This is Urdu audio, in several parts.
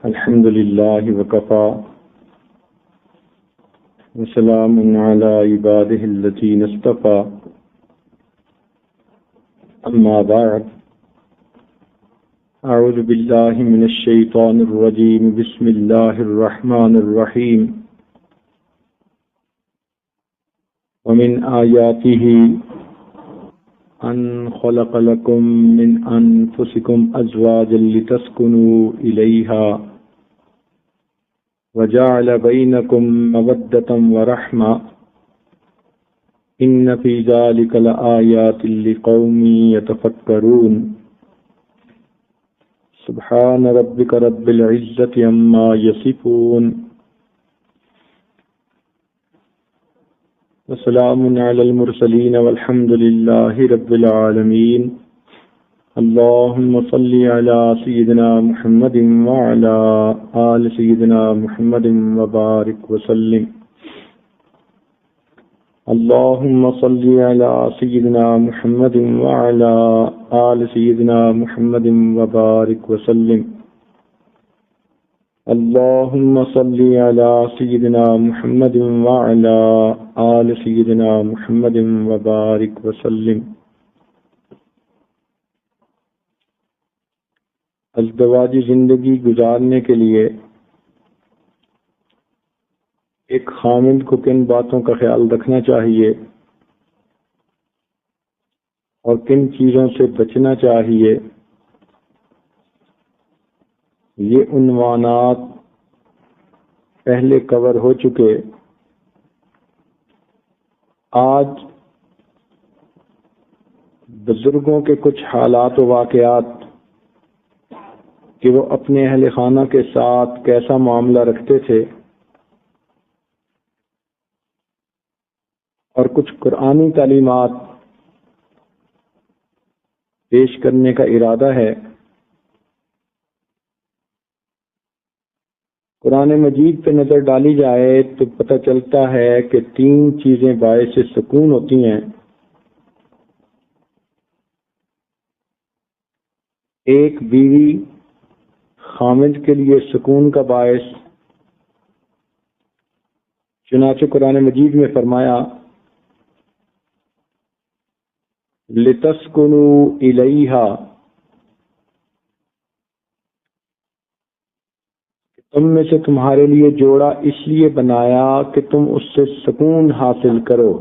الحمد لله وكفى وسلام على عباده الذين اصطفى أما بعد أعوذ بالله من الشيطان الرجيم بسم الله الرحمن الرحيم ومن آياته أن خلق لكم من أنفسكم أزواجا لتسكنوا إليها وجعل بينكم مودة ورحمة إن في ذلك لآيات لقوم يتفكرون سبحان ربك رب العزة عما يصفون وسلام على المرسلين والحمد لله رب العالمين اللهم صل على سيدنا محمد وعلى آل سيدنا محمد وبارك وسلم اللهم صل على سيدنا محمد وعلى آل سيدنا محمد وبارك وسلم اللهم صل على سيدنا محمد وعلى آل سيدنا محمد وبارك وسلم ازدواجی زندگی گزارنے کے لیے ایک خامند کو کن باتوں کا خیال رکھنا چاہیے اور کن چیزوں سے بچنا چاہیے، یہ عنوانات پہلے کور ہو چکے۔ آج بزرگوں کے کچھ حالات و واقعات کہ وہ اپنے اہل خانہ کے ساتھ کیسا معاملہ رکھتے تھے، اور کچھ قرآنی تعلیمات پیش کرنے کا ارادہ ہے۔ قرآن مجید پہ نظر ڈالی جائے تو پتہ چلتا ہے کہ 3 چیزیں باعث سکون ہوتی ہیں۔ ایک بیوی خامد کے لیے سکون کا باعث، چنانچہ قرآن مجید میں فرمایا لِتَسْكُنُوا إِلَيْهَا، تم میں سے تمہارے لیے جوڑا اس لیے بنایا کہ تم اس سے سکون حاصل کرو۔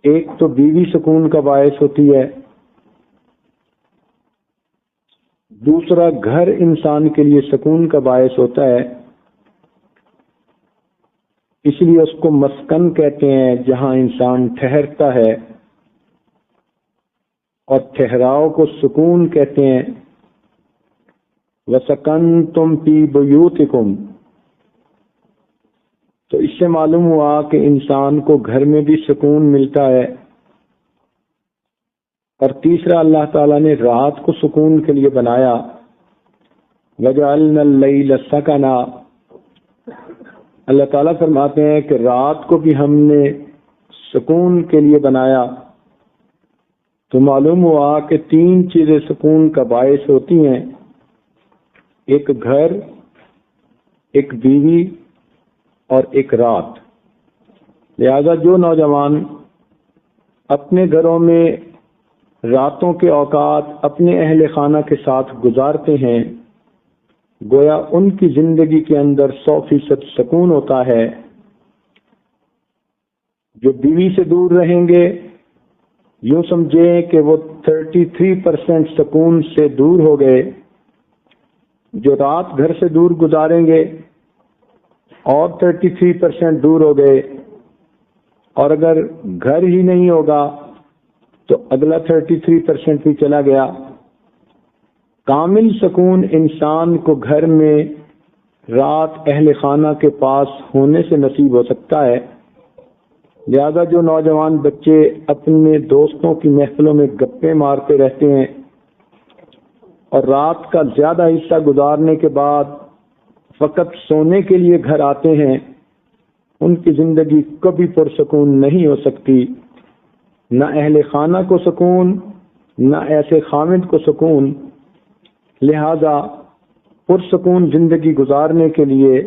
ایک تو بیوی سکون کا باعث ہوتی ہے، دوسرا گھر انسان کے لیے سکون کا باعث ہوتا ہے، اس لیے اس کو مسکن کہتے ہیں جہاں انسان ٹھہرتا ہے، اور ٹھہراؤ کو سکون کہتے ہیں۔ وَسَكَنْتُمْ فِي بُيُوتِكُمْ، تو اس سے معلوم ہوا کہ انسان کو گھر میں بھی سکون ملتا ہے۔ اور تیسرا، اللہ تعالیٰ نے رات کو سکون کے لیے بنایا۔ وَجَعَلْنَا اللَّيْلَ سَكَنًا، اللہ تعالیٰ فرماتے ہیں کہ رات کو بھی ہم نے سکون کے لیے بنایا۔ تو معلوم ہوا کہ 3 چیزیں سکون کا باعث ہوتی ہیں، ایک گھر، ایک بیوی اور ایک رات۔ لہذا جو نوجوان اپنے گھروں میں راتوں کے اوقات اپنے اہل خانہ کے ساتھ گزارتے ہیں، گویا ان کی زندگی کے اندر 100% سکون ہوتا ہے۔ جو بیوی سے دور رہیں گے، یوں سمجھیں کہ وہ 33% سکون سے دور ہو گئے۔ جو رات گھر سے دور گزاریں گے اور 33% دور ہو گئے، اور اگر گھر ہی نہیں ہوگا تو اگلا 33% بھی چلا گیا۔ کامل سکون انسان کو گھر میں رات اہل خانہ کے پاس ہونے سے نصیب ہو سکتا ہے۔ لہذا جو نوجوان بچے اپنے دوستوں کی محفلوں میں گپیں مارتے رہتے ہیں اور رات کا زیادہ حصہ گزارنے کے بعد فقط سونے کے لیے گھر آتے ہیں، ان کی زندگی کبھی پرسکون نہیں ہو سکتی، نہ اہل خانہ کو سکون، نہ ایسے خامد کو سکون۔ لہذا پرسکون زندگی گزارنے کے لیے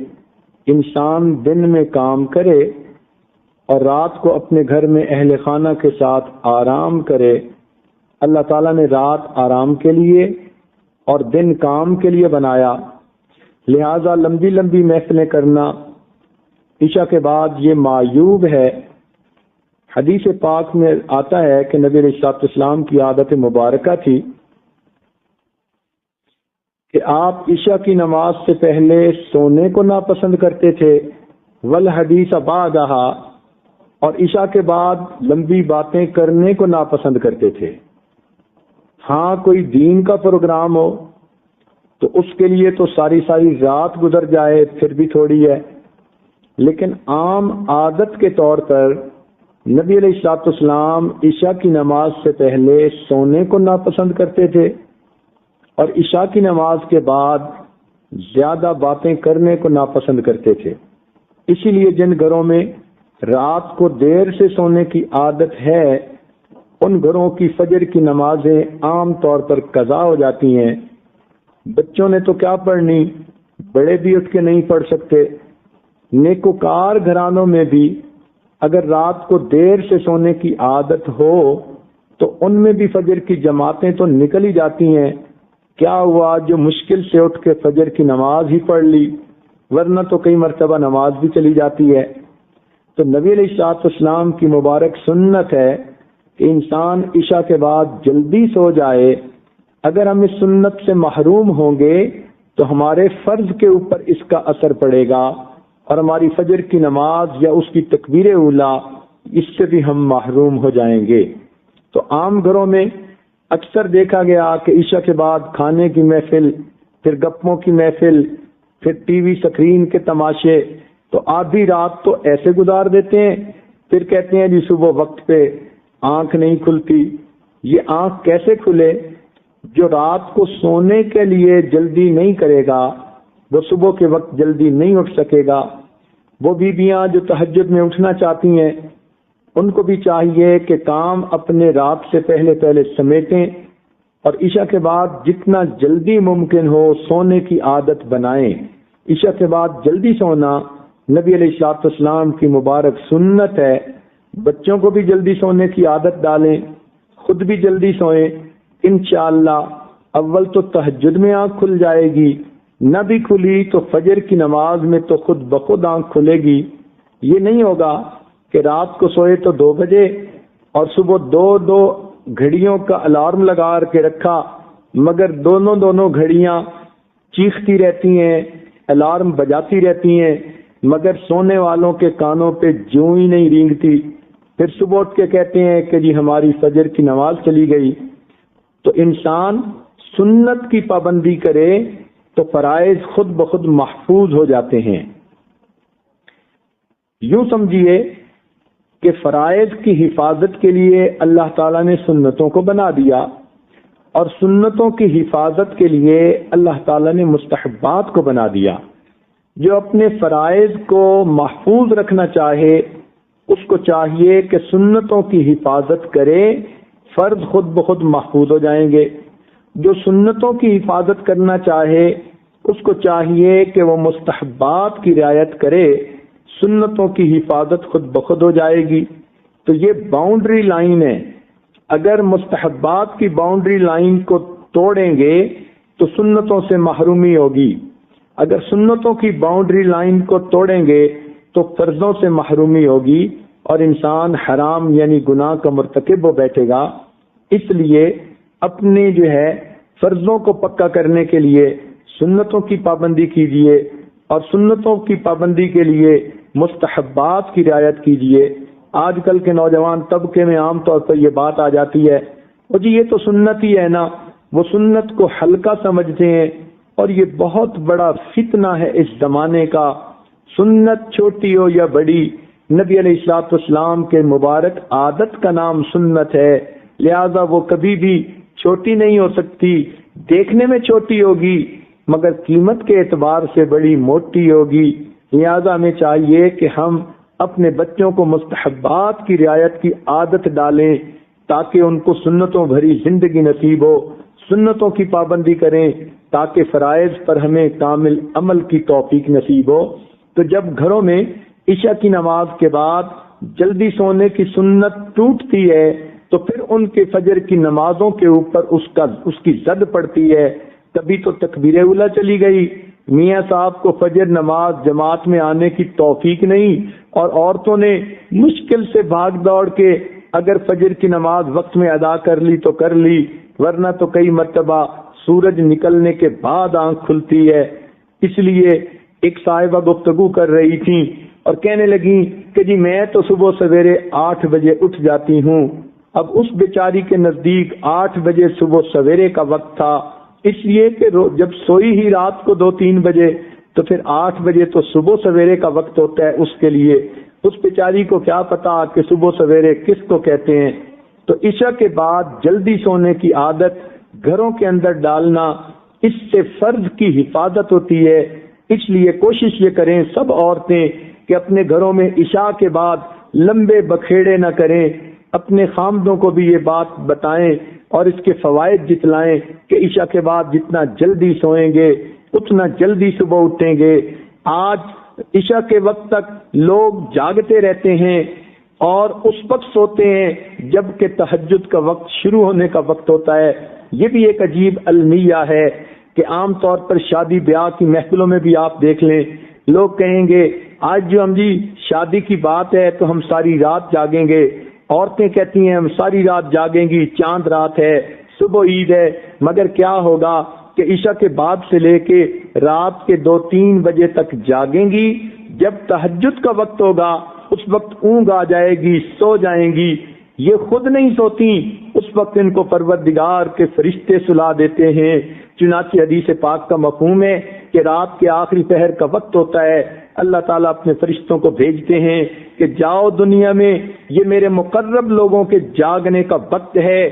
انسان دن میں کام کرے اور رات کو اپنے گھر میں اہل خانہ کے ساتھ آرام کرے۔ اللہ تعالیٰ نے رات آرام کے لیے اور دن کام کے لیے بنایا، لہذا لمبی لمبی محفلیں کرنا عشاء کے بعد یہ معیوب ہے۔ حدیث پاک میں آتا ہے کہ نبی علیہ السلام کی عادت مبارکہ تھی کہ آپ عشاء کی نماز سے پہلے سونے کو ناپسند کرتے تھے، والحدیث بعدہا، اور عشاء کے بعد لمبی باتیں کرنے کو ناپسند کرتے تھے۔ ہاں کوئی دین کا پروگرام ہو تو اس کے لیے تو ساری رات گزر جائے پھر بھی تھوڑی ہے، لیکن عام عادت کے طور پر نبی علیہ السلام عشاء کی نماز سے پہلے سونے کو ناپسند کرتے تھے اور عشاء کی نماز کے بعد زیادہ باتیں کرنے کو ناپسند کرتے تھے۔ اسی لیے جن گھروں میں رات کو دیر سے سونے کی عادت ہے ان گھروں کی فجر کی نمازیں عام طور پر قضا ہو جاتی ہیں۔ بچوں نے تو کیا پڑھنی، بڑے بھی اٹھ کے نہیں پڑھ سکتے۔ نیکوکار گھرانوں میں بھی اگر رات کو دیر سے سونے کی عادت ہو تو ان میں بھی فجر کی جماعتیں تو نکل ہی جاتی ہیں۔ کیا ہوا، جو مشکل سے اٹھ کے فجر کی نماز ہی پڑھ لی، ورنہ تو کئی مرتبہ نماز بھی چلی جاتی ہے۔ تو نبی علیہ السلام کی مبارک سنت ہے کہ انسان عشاء کے بعد جلدی سو جائے۔ اگر ہم اس سنت سے محروم ہوں گے تو ہمارے فرض کے اوپر اس کا اثر پڑے گا اور ہماری فجر کی نماز یا اس کی تکبیر اولیٰ اس سے بھی ہم محروم ہو جائیں گے۔ تو عام گھروں میں اکثر دیکھا گیا کہ عشاء کے بعد کھانے کی محفل، پھر گپوں کی محفل، پھر ٹی وی سکرین کے تماشے، تو آدھی رات تو ایسے گزار دیتے ہیں، پھر کہتے ہیں جی صبح وقت پہ آنکھ نہیں کھلتی۔ یہ آنکھ کیسے کھلے؟ جو رات کو سونے کے لیے جلدی نہیں کرے گا وہ صبح کے وقت جلدی نہیں اٹھ سکے گا۔ وہ بیویاں جو تہجد میں اٹھنا چاہتی ہیں ان کو بھی چاہیے کہ کام اپنے رات سے پہلے سمیٹیں اور عشاء کے بعد جتنا جلدی ممکن ہو سونے کی عادت بنائیں۔ عشاء کے بعد جلدی سونا نبی علیہ السلام کی مبارک سنت ہے۔ بچوں کو بھی جلدی سونے کی عادت ڈالیں، خود بھی جلدی سوئیں۔ انشاءاللہ اول تو تہجد میں آنکھ کھل جائے گی، نہ بھی کھلی تو فجر کی نماز میں تو خود بخود آنکھ کھلے گی۔ یہ نہیں ہوگا کہ رات کو سوئے تو 2 بجے اور صبح دو گھڑیوں کا الارم لگا کے رکھا، مگر دونوں گھڑیاں چیختی رہتی ہیں، الارم بجاتی رہتی ہیں، مگر سونے والوں کے کانوں پہ جوں ہی نہیں رینگتی۔ پھر صبح اٹھ کے کہتے ہیں کہ جی ہماری فجر کی نماز چلی گئی۔ تو انسان سنت کی پابندی کرے تو فرائض خود بخود محفوظ ہو جاتے ہیں۔ یوں سمجھیے کہ فرائض کی حفاظت کے لیے اللہ تعالیٰ نے سنتوں کو بنا دیا اور سنتوں کی حفاظت کے لیے اللہ تعالیٰ نے مستحبات کو بنا دیا۔ جو اپنے فرائض کو محفوظ رکھنا چاہے اس کو چاہیے کہ سنتوں کی حفاظت کرے، فرض خود بخود محفوظ ہو جائیں گے۔ جو سنتوں کی حفاظت کرنا چاہے اس کو چاہیے کہ وہ مستحبات کی رعایت کرے، سنتوں کی حفاظت خود بخود ہو جائے گی۔ تو یہ باؤنڈری لائن ہے۔ اگر مستحبات کی باؤنڈری لائن کو توڑیں گے تو سنتوں سے محرومی ہوگی، اگر سنتوں کی باؤنڈری لائن کو توڑیں گے تو فرضوں سے محرومی ہوگی اور انسان حرام یعنی گناہ کا مرتکب ہو بیٹھے گا۔ اس لیے اپنے فرضوں کو پکا کرنے کے لیے سنتوں کی پابندی کیجیے اور سنتوں کی پابندی کے لیے مستحبات کی رعایت کیجیے۔ آج کل کے نوجوان طبقے میں عام طور پر یہ بات آ جاتی ہے، اور جی یہ تو سنت ہی ہے نا، وہ سنت کو ہلکا سمجھتے ہیں، اور یہ بہت بڑا فتنہ ہے اس زمانے کا۔ سنت چھوٹی ہو یا بڑی، نبی علیہ السلام کے مبارک عادت کا نام سنت ہے، لہذا وہ کبھی بھی چھوٹی نہیں ہو سکتی۔ دیکھنے میں چھوٹی ہوگی مگر قیمت کے اعتبار سے بڑی موٹی ہوگی۔ لہذا ہمیں چاہیے کہ ہم اپنے بچوں کو مستحبات کی رعایت کی عادت ڈالیں تاکہ ان کو سنتوں بھری زندگی نصیب ہو، سنتوں کی پابندی کریں تاکہ فرائض پر ہمیں کامل عمل کی توفیق نصیب ہو۔ تو جب گھروں میں عشاء کی نماز کے بعد جلدی سونے کی سنت ٹوٹتی ہے تو پھر ان کے فجر کی نمازوں کے اوپر اس کی زد پڑتی ہے۔ تبھی تو تکبیر اولیٰ چلی گئی، میاں صاحب کو فجر نماز جماعت میں آنے کی توفیق نہیں، اور عورتوں نے مشکل سے بھاگ دوڑ کے اگر فجر کی نماز وقت میں ادا کر لی تو کر لی، ورنہ تو کئی مرتبہ سورج نکلنے کے بعد آنکھ کھلتی ہے۔ اس لیے ایک صاحبہ گفتگو کر رہی تھی اور کہنے لگی کہ جی میں تو صبح سویرے 8 بجے اٹھ جاتی ہوں۔ اب اس بیچاری کے نزدیک 8 بجے صبح سویرے کا وقت تھا، اس لیے کہ جب سوئی ہی رات کو 2-3 بجے تو پھر 8 بجے تو صبح سویرے کا وقت ہوتا ہے اس کے لیے۔ اس بیچاری کو کیا پتا کہ صبح سویرے کس کو کہتے ہیں۔ تو عشاء کے بعد جلدی سونے کی عادت گھروں کے اندر ڈالنا، اس سے فرض کی حفاظت ہوتی ہے۔ اس لیے کوشش یہ کریں سب عورتیں کہ اپنے گھروں میں عشاء کے بعد لمبے بکھیڑے نہ کریں، اپنے خامدوں کو بھی یہ بات بتائیں اور اس کے فوائد جتلائیں کہ عشاء کے بعد جتنا جلدی سوئیں گے اتنا جلدی صبح اٹھیں گے۔ آج عشاء کے وقت تک لوگ جاگتے رہتے ہیں اور اس وقت سوتے ہیں جب کہ تہجد کا وقت شروع ہونے کا وقت ہوتا ہے۔ یہ بھی ایک عجیب المیہ ہے کہ عام طور پر شادی بیاہ کی محفلوں میں بھی آپ دیکھ لیں، لوگ کہیں گے آج جو ہم جی شادی کی بات ہے تو ہم ساری رات جاگیں گے، عورتیں کہتی ہیں ہم ساری رات جاگیں گی، چاند رات ہے، صبح عید ہے، مگر کیا ہوگا کہ عشاء کے بعد سے لے کے رات کے 2-3 بجے تک جاگیں گی، جب تہجد کا وقت ہوگا اس وقت اونگ آ جائے گی، سو جائیں گی۔ یہ خود نہیں سوتی، اس وقت ان کو پروردگار کے فرشتے سلا دیتے ہیں۔ چنانچہ حدیث پاک کا مفہوم ہے کہ رات کے آخری پہر کا وقت ہوتا ہے، اللہ تعالیٰ اپنے فرشتوں کو بھیجتے ہیں کہ جاؤ دنیا میں یہ میرے مقرب لوگوں کے جاگنے کا وقت ہے،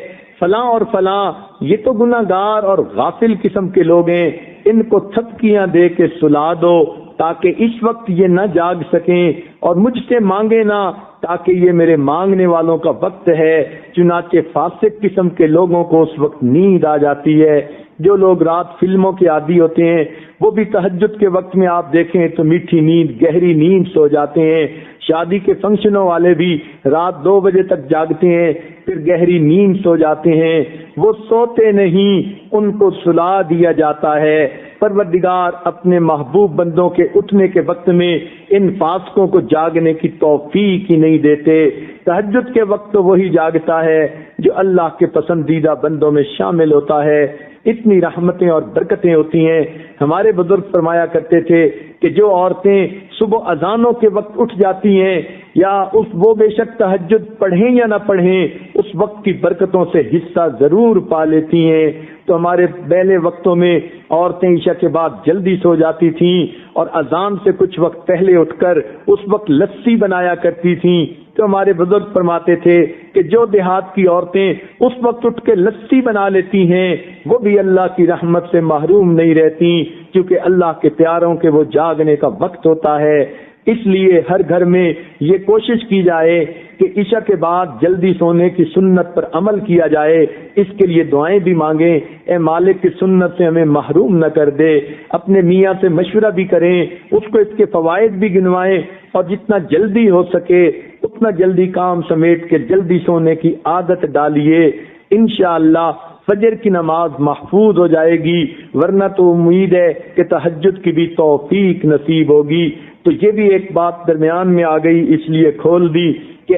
فلاں اور فلاں یہ تو گناہگار اور غافل قسم کے لوگ ہیں، ان کو تھپکیاں دے کے سلا دو تاکہ اس وقت یہ نہ جاگ سکیں اور مجھ سے مانگے نہ، تاکہ یہ میرے مانگنے والوں کا وقت ہے۔ چنانچہ فاسق قسم کے لوگوں کو اس وقت نیند آ جاتی ہے۔ جو لوگ رات فلموں کے عادی ہوتے ہیں وہ بھی تہجد کے وقت میں آپ دیکھیں تو میٹھی نیند، گہری نیند سو جاتے ہیں۔ شادی کے فنکشنوں والے بھی رات 2 بجے تک جاگتے ہیں، پھر گہری نیند سو جاتے ہیں۔ وہ سوتے نہیں، ان کو سلا دیا جاتا ہے۔ پروردگار اپنے محبوب بندوں کے اٹھنے کے وقت میں ان فاسقوں کو جاگنے کی توفیق ہی نہیں دیتے۔ تہجد کے وقت تو وہی جاگتا ہے جو اللہ کے پسندیدہ بندوں میں شامل ہوتا ہے۔ اتنی رحمتیں اور برکتیں ہوتی ہیں۔ ہمارے بزرگ فرمایا کرتے تھے کہ جو عورتیں صبح اذانوں کے وقت اٹھ جاتی ہیں یا وہ بے شک تہجد پڑھیں یا نہ پڑھیں اس وقت کی برکتوں سے حصہ ضرور پا لیتی ہیں۔ تو ہمارے پہلے وقتوں میں عورتیں عشاء کے بعد جلدی سو جاتی تھیں اور اذان سے کچھ وقت پہلے اٹھ کر اس وقت لسی بنایا کرتی تھیں۔ تو ہمارے بزرگ فرماتے تھے کہ جو دیہات کی عورتیں اس وقت اٹھ کے لسی بنا لیتی ہیں وہ بھی اللہ کی رحمت سے محروم نہیں رہتی، کیونکہ اللہ کے پیاروں کے وہ جاگنے کا وقت ہوتا ہے۔ اس لیے ہر گھر میں یہ کوشش کی جائے کہ عشاء کے بعد جلدی سونے کی سنت پر عمل کیا جائے۔ اس کے لیے دعائیں بھی مانگیں، اے مالک کی سنت سے ہمیں محروم نہ کر دے۔ اپنے میاں سے مشورہ بھی کریں، اس کو اس کے فوائد بھی گنوائیں، اور جتنا جلدی ہو سکے اتنا جلدی کام سمیٹ کے جلدی سونے کی عادت ڈالیے۔ انشاءاللہ فجر کی نماز محفوظ ہو جائے گی، ورنہ تو امید ہے کہ تہجد کی بھی توفیق نصیب ہوگی۔ تو یہ بھی ایک بات درمیان میں آ گئی، اس لیے کھول دی کہ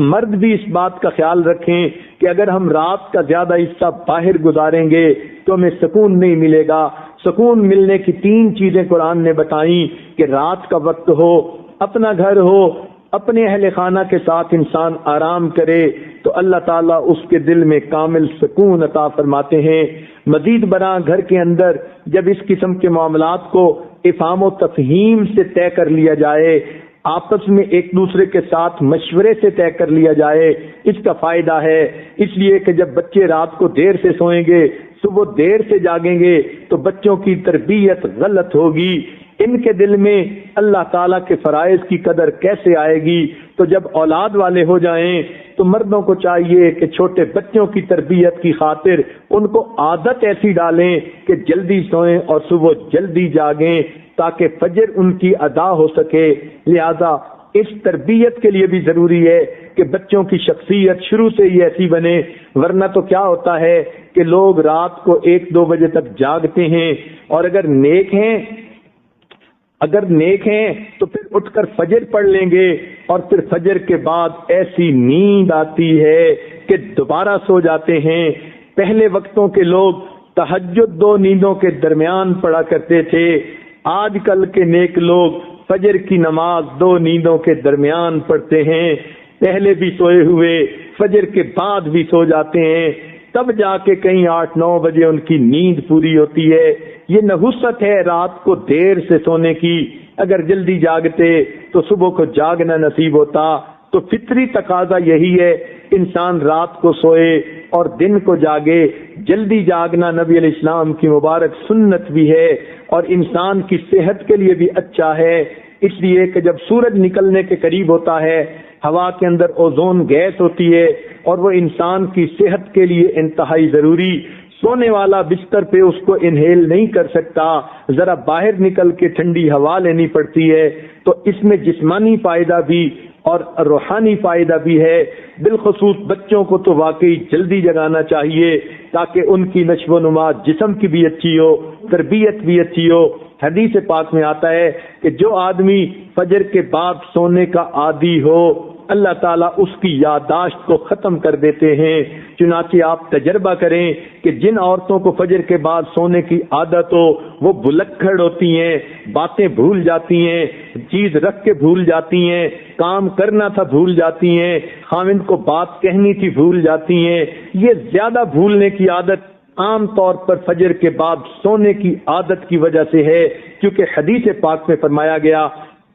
مرد بھی اس بات کا خیال رکھیں کہ اگر ہم رات کا زیادہ حصہ باہر گزاریں گے تو ہمیں سکون نہیں ملے گا۔ سکون ملنے کی 3 چیزیں قرآن نے بتائیں کہ رات کا وقت ہو، اپنا گھر ہو، اپنے اہل خانہ کے ساتھ انسان آرام کرے تو اللہ تعالیٰ اس کے دل میں کامل سکون عطا فرماتے ہیں۔ مزید برآں گھر کے اندر جب اس قسم کے معاملات کو افہام و تفہیم سے طے کر لیا جائے، آپس میں ایک دوسرے کے ساتھ مشورے سے طے کر لیا جائے، اس کا فائدہ ہے۔ اس لیے کہ جب بچے رات کو دیر سے سوئیں گے، صبح دیر سے جاگیں گے تو بچوں کی تربیت غلط ہوگی۔ ان کے دل میں اللہ تعالیٰ کے فرائض کی قدر کیسے آئے گی؟ تو جب اولاد والے ہو جائیں تو مردوں کو چاہیے کہ چھوٹے بچوں کی تربیت کی خاطر ان کو عادت ایسی ڈالیں کہ جلدی سوئیں اور صبح جلدی جاگیں تاکہ فجر ان کی ادا ہو سکے۔ لہذا اس تربیت کے لیے بھی ضروری ہے کہ بچوں کی شخصیت شروع سے ہی ایسی بنے، ورنہ تو کیا ہوتا ہے کہ لوگ رات کو 1-2 بجے تک جاگتے ہیں، اور اگر نیک ہیں تو پھر اٹھ کر فجر پڑھ لیں گے، اور پھر فجر کے بعد ایسی نیند آتی ہے کہ دوبارہ سو جاتے ہیں۔ پہلے وقتوں کے لوگ تہجد 2 نیندوں کے درمیان پڑھا کرتے تھے، آج کل کے نیک لوگ فجر کی نماز 2 نیندوں کے درمیان پڑھتے ہیں، پہلے بھی سوئے ہوئے فجر کے بعد بھی سو جاتے ہیں، تب جا کے کہیں 8-9 بجے ان کی نیند پوری ہوتی ہے۔ یہ نحوست ہے رات کو دیر سے سونے کی، اگر جلدی جاگتے تو صبح کو جاگنا نصیب ہوتا۔ تو فطری تقاضا یہی ہے، انسان رات کو سوئے اور دن کو جاگے۔ جلدی جاگنا نبی علیہ السلام کی مبارک سنت بھی ہے اور انسان کی صحت کے لیے بھی اچھا ہے، اس لیے کہ جب سورج نکلنے کے قریب ہوتا ہے ہوا کے اندر اوزون گیس ہوتی ہے اور وہ انسان کی صحت کے لیے انتہائی ضروری، سونے والا بستر پہ اس کو انہیل نہیں کر سکتا، ذرا باہر نکل کے ٹھنڈی ہوا لینی پڑتی ہے۔ تو اس میں جسمانی فائدہ بھی اور روحانی فائدہ بھی ہے۔ بالخصوص بچوں کو تو واقعی جلدی جگانا چاہیے تاکہ ان کی نشو و نما جسم کی بھی اچھی ہو، تربیت بھی اچھی ہو۔ حدیث پاک میں آتا ہے کہ جو آدمی فجر کے بعد سونے کا عادی ہو اللہ تعالیٰ اس کی یادداشت کو ختم کر دیتے ہیں۔ چنانچہ آپ تجربہ کریں کہ جن عورتوں کو فجر کے بعد سونے کی عادت ہو وہ بلکھڑ ہوتی ہیں، باتیں بھول جاتی ہیں، چیز رکھ کے بھول جاتی ہیں، کام کرنا تھا بھول جاتی ہیں، خاوند کو بات کہنی تھی بھول جاتی ہیں۔ یہ زیادہ بھولنے کی عادت عام طور پر فجر کے بعد سونے کی عادت کی وجہ سے ہے، کیونکہ حدیث پاک میں فرمایا گیا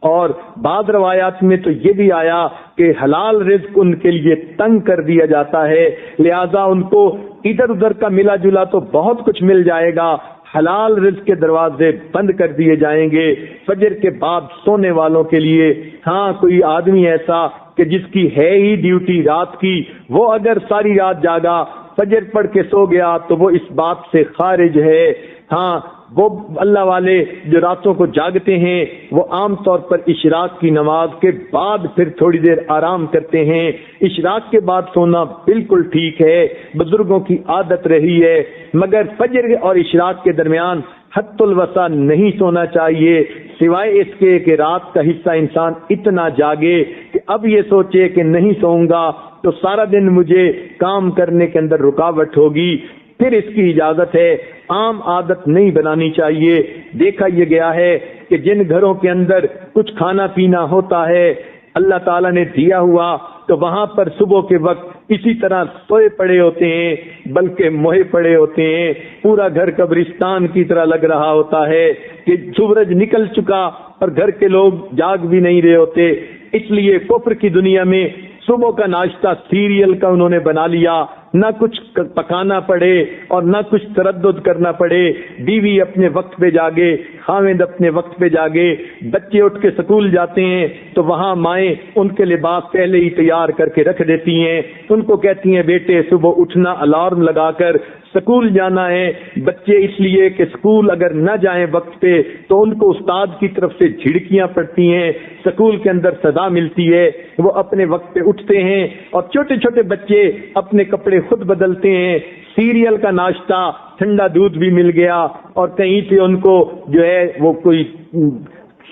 اور بعض روایات میں تو یہ بھی آیا کہ حلال رزق ان کے لیے تنگ کر دیا جاتا ہے، لہذا ان کو ادھر ادھر کا ملا جلا تو بہت کچھ مل جائے گا، حلال رزق کے دروازے بند کر دیے جائیں گے فجر کے بعد سونے والوں کے لیے۔ ہاں کوئی آدمی ایسا کہ جس کی ہے ہی ڈیوٹی رات کی، وہ اگر ساری رات جاگا فجر پڑھ کے سو گیا تو وہ اس بات سے خارج ہے۔ ہاں وہ اللہ والے جو راتوں کو جاگتے ہیں وہ عام طور پر اشراق کی نماز کے بعد پھر تھوڑی دیر آرام کرتے ہیں۔ اشراق کے بعد سونا بالکل ٹھیک ہے، بزرگوں کی عادت رہی ہے، مگر فجر اور اشراق کے درمیان حد الوسع نہیں سونا چاہیے، سوائے اس کے کہ رات کا حصہ انسان اتنا جاگے کہ اب یہ سوچے کہ نہیں سوؤں گا تو سارا دن مجھے کام کرنے کے اندر رکاوٹ ہوگی، پھر اس کی اجازت ہے۔ عام عادت نہیں بنانی چاہیے۔ دیکھا یہ گیا ہے کہ جن گھروں کے اندر کچھ کھانا پینا ہوتا ہے اللہ تعالیٰ نے دیا ہوا تو وہاں پر صبح کے وقت اسی طرح سوئے پڑے ہوتے ہیں، بلکہ موئے پڑے ہوتے ہیں، پورا گھر قبرستان کی طرح لگ رہا ہوتا ہے کہ سورج نکل چکا اور گھر کے لوگ جاگ بھی نہیں رہے ہوتے۔ اس لیے کفر کی دنیا میں صبح کا ناشتہ سیریل کا انہوں نے بنا لیا، نہ کچھ پکانا پڑے اور نہ کچھ تردد کرنا پڑے، بیوی اپنے وقت پہ جاگے، خاوند اپنے وقت پہ جاگے، بچے اٹھ کے سکول جاتے ہیں تو وہاں مائیں ان کے لباس پہلے ہی تیار کر کے رکھ دیتی ہیں، ان کو کہتی ہیں بیٹے صبح اٹھنا الارم لگا کر سکول جانا ہے۔ بچے اس لیے کہ سکول اگر نہ جائیں وقت پہ تو ان کو استاد کی طرف سے جھڑکیاں پڑتی ہیں، سکول کے اندر سزا ملتی ہے، وہ اپنے وقت پہ اٹھتے ہیں اور چھوٹے چھوٹے بچے اپنے کپڑے خود بدلتے ہیں، سیریل کا ناشتہ، ٹھنڈا دودھ بھی مل گیا اور کہیں سے ان کو جو ہے وہ کوئی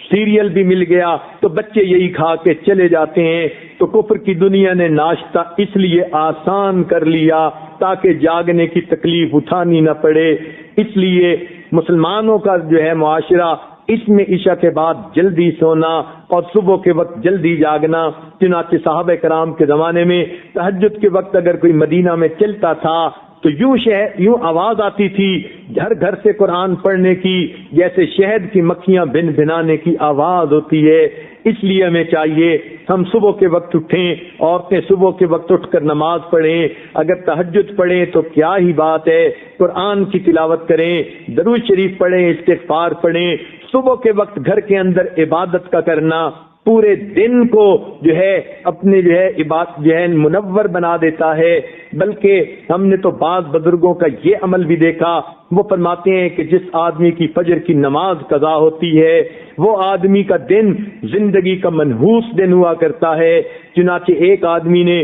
سیریل بھی مل گیا تو بچے یہی کھا کے چلے جاتے ہیں۔ تو کفر کی دنیا نے ناشتہ اس لیے آسان کر لیا تاکہ جاگنے کی تکلیف اٹھانی نہ پڑے۔ اس لیے مسلمانوں کا جو ہے معاشرہ اس میں عشاء کے بعد جلدی سونا اور صبح کے وقت جلدی جاگنا۔ چنانچہ صحابہ کرام کے زمانے میں تہجد کے وقت اگر کوئی مدینہ میں چلتا تھا تو یوں آواز آتی تھی گھر گھر سے قرآن پڑھنے کی، جیسے شہد کی مکھیاں بن بھنانے کی آواز ہوتی ہے۔ اس لیے ہمیں چاہیے ہم صبح کے وقت اٹھیں، عورتیں صبح کے وقت اٹھ کر نماز پڑھیں، اگر تہجد پڑھیں تو کیا ہی بات ہے، قرآن کی تلاوت کریں، درود شریف پڑھیں، استغفار پڑھیں، صبح کے وقت گھر کے اندر عبادت کا کرنا پورے دن کو جو ہے اپنے جو ہے عبادت جو ہے منور بنا دیتا ہے. بلکہ ہم نے تو بعض بزرگوں کا یہ عمل بھی دیکھا، وہ فرماتے ہیں کہ جس آدمی کی فجر کی نماز قضا ہوتی ہے وہ آدمی کا دن زندگی کا منحوس دن ہوا کرتا ہے. چنانچہ ایک آدمی نے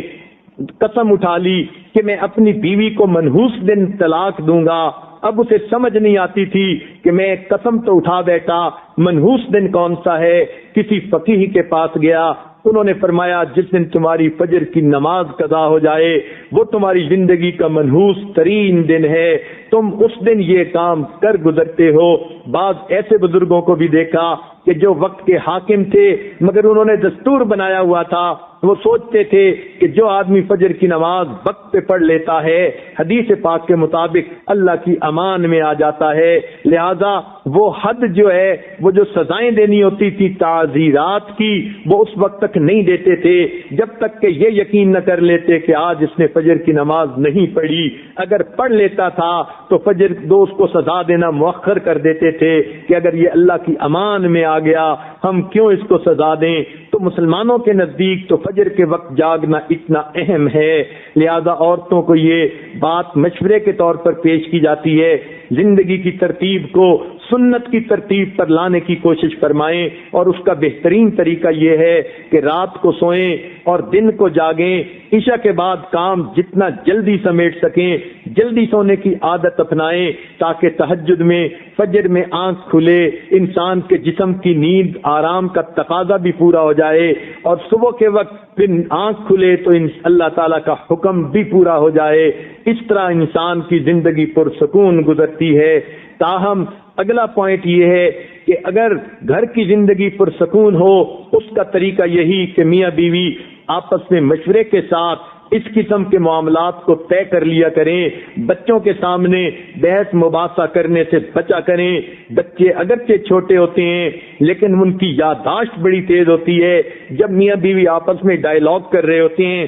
قسم اٹھا لی کہ میں اپنی بیوی کو منحوس دن طلاق دوں گا. اب اسے سمجھ نہیں آتی تھی کہ میں قسم تو اٹھا بیٹھا، منحوس دن کون سا ہے. کسی فقیہ کے پاس گیا، انہوں نے فرمایا جس دن تمہاری فجر کی نماز قضا ہو جائے وہ تمہاری زندگی کا منحوس ترین دن ہے، تم اس دن یہ کام کر گزرتے ہو. بعض ایسے بزرگوں کو بھی دیکھا کہ جو وقت کے حاکم تھے مگر انہوں نے دستور بنایا ہوا تھا، وہ سوچتے تھے کہ جو آدمی فجر کی نماز وقت پہ پڑھ لیتا ہے حدیث پاک کے مطابق اللہ کی امان میں آ جاتا ہے. لہذا وہ حد جو ہے وہ جو سزائیں دینی ہوتی تھی تعزیرات کی وہ اس وقت تک نہیں دیتے تھے جب تک کہ یہ یقین نہ کر لیتے کہ آج اس نے فجر کی نماز نہیں پڑھی. اگر پڑھ لیتا تھا تو فجر دوست کو سزا دینا مؤخر کر دیتے تھے کہ اگر یہ اللہ کی امان میں آ گیا ہم کیوں اس کو سزا دیں. تو مسلمانوں کے نزدیک تو فجر کے وقت جاگنا اتنا اہم ہے، لہذا عورتوں کو یہ بات مشورے کے طور پر پیش کی جاتی ہے زندگی کی ترتیب کو سنت کی ترتیب پر لانے کی کوشش فرمائیں. اور اس کا بہترین طریقہ یہ ہے کہ رات کو سوئیں اور دن کو جاگیں. عشاء کے بعد کام جتنا جلدی سمیٹ سکیں جلدی سونے کی عادت اپنائیں تاکہ تہجد میں فجر میں آنکھ کھلے، انسان کے جسم کی نیند آرام کا تقاضا بھی پورا ہو جائے اور صبح کے وقت پھر آنکھ کھلے تو اللہ تعالیٰ کا حکم بھی پورا ہو جائے. اس طرح انسان کی زندگی پرسکون گزرتی ہے. تاہم اگلا پوائنٹ یہ ہے کہ اگر گھر کی زندگی پرسکون ہو اس کا طریقہ یہی کہ میاں بیوی آپس میں مشورے کے ساتھ اس قسم کے معاملات کو طے کر لیا کریں. بچوں کے سامنے بحث مباحثہ کرنے سے بچا کریں. بچے اگرچہ چھوٹے ہوتے ہیں لیکن ان کی یادداشت بڑی تیز ہوتی ہے. جب میاں بیوی آپس میں ڈائیلاگ کر رہے ہوتے ہیں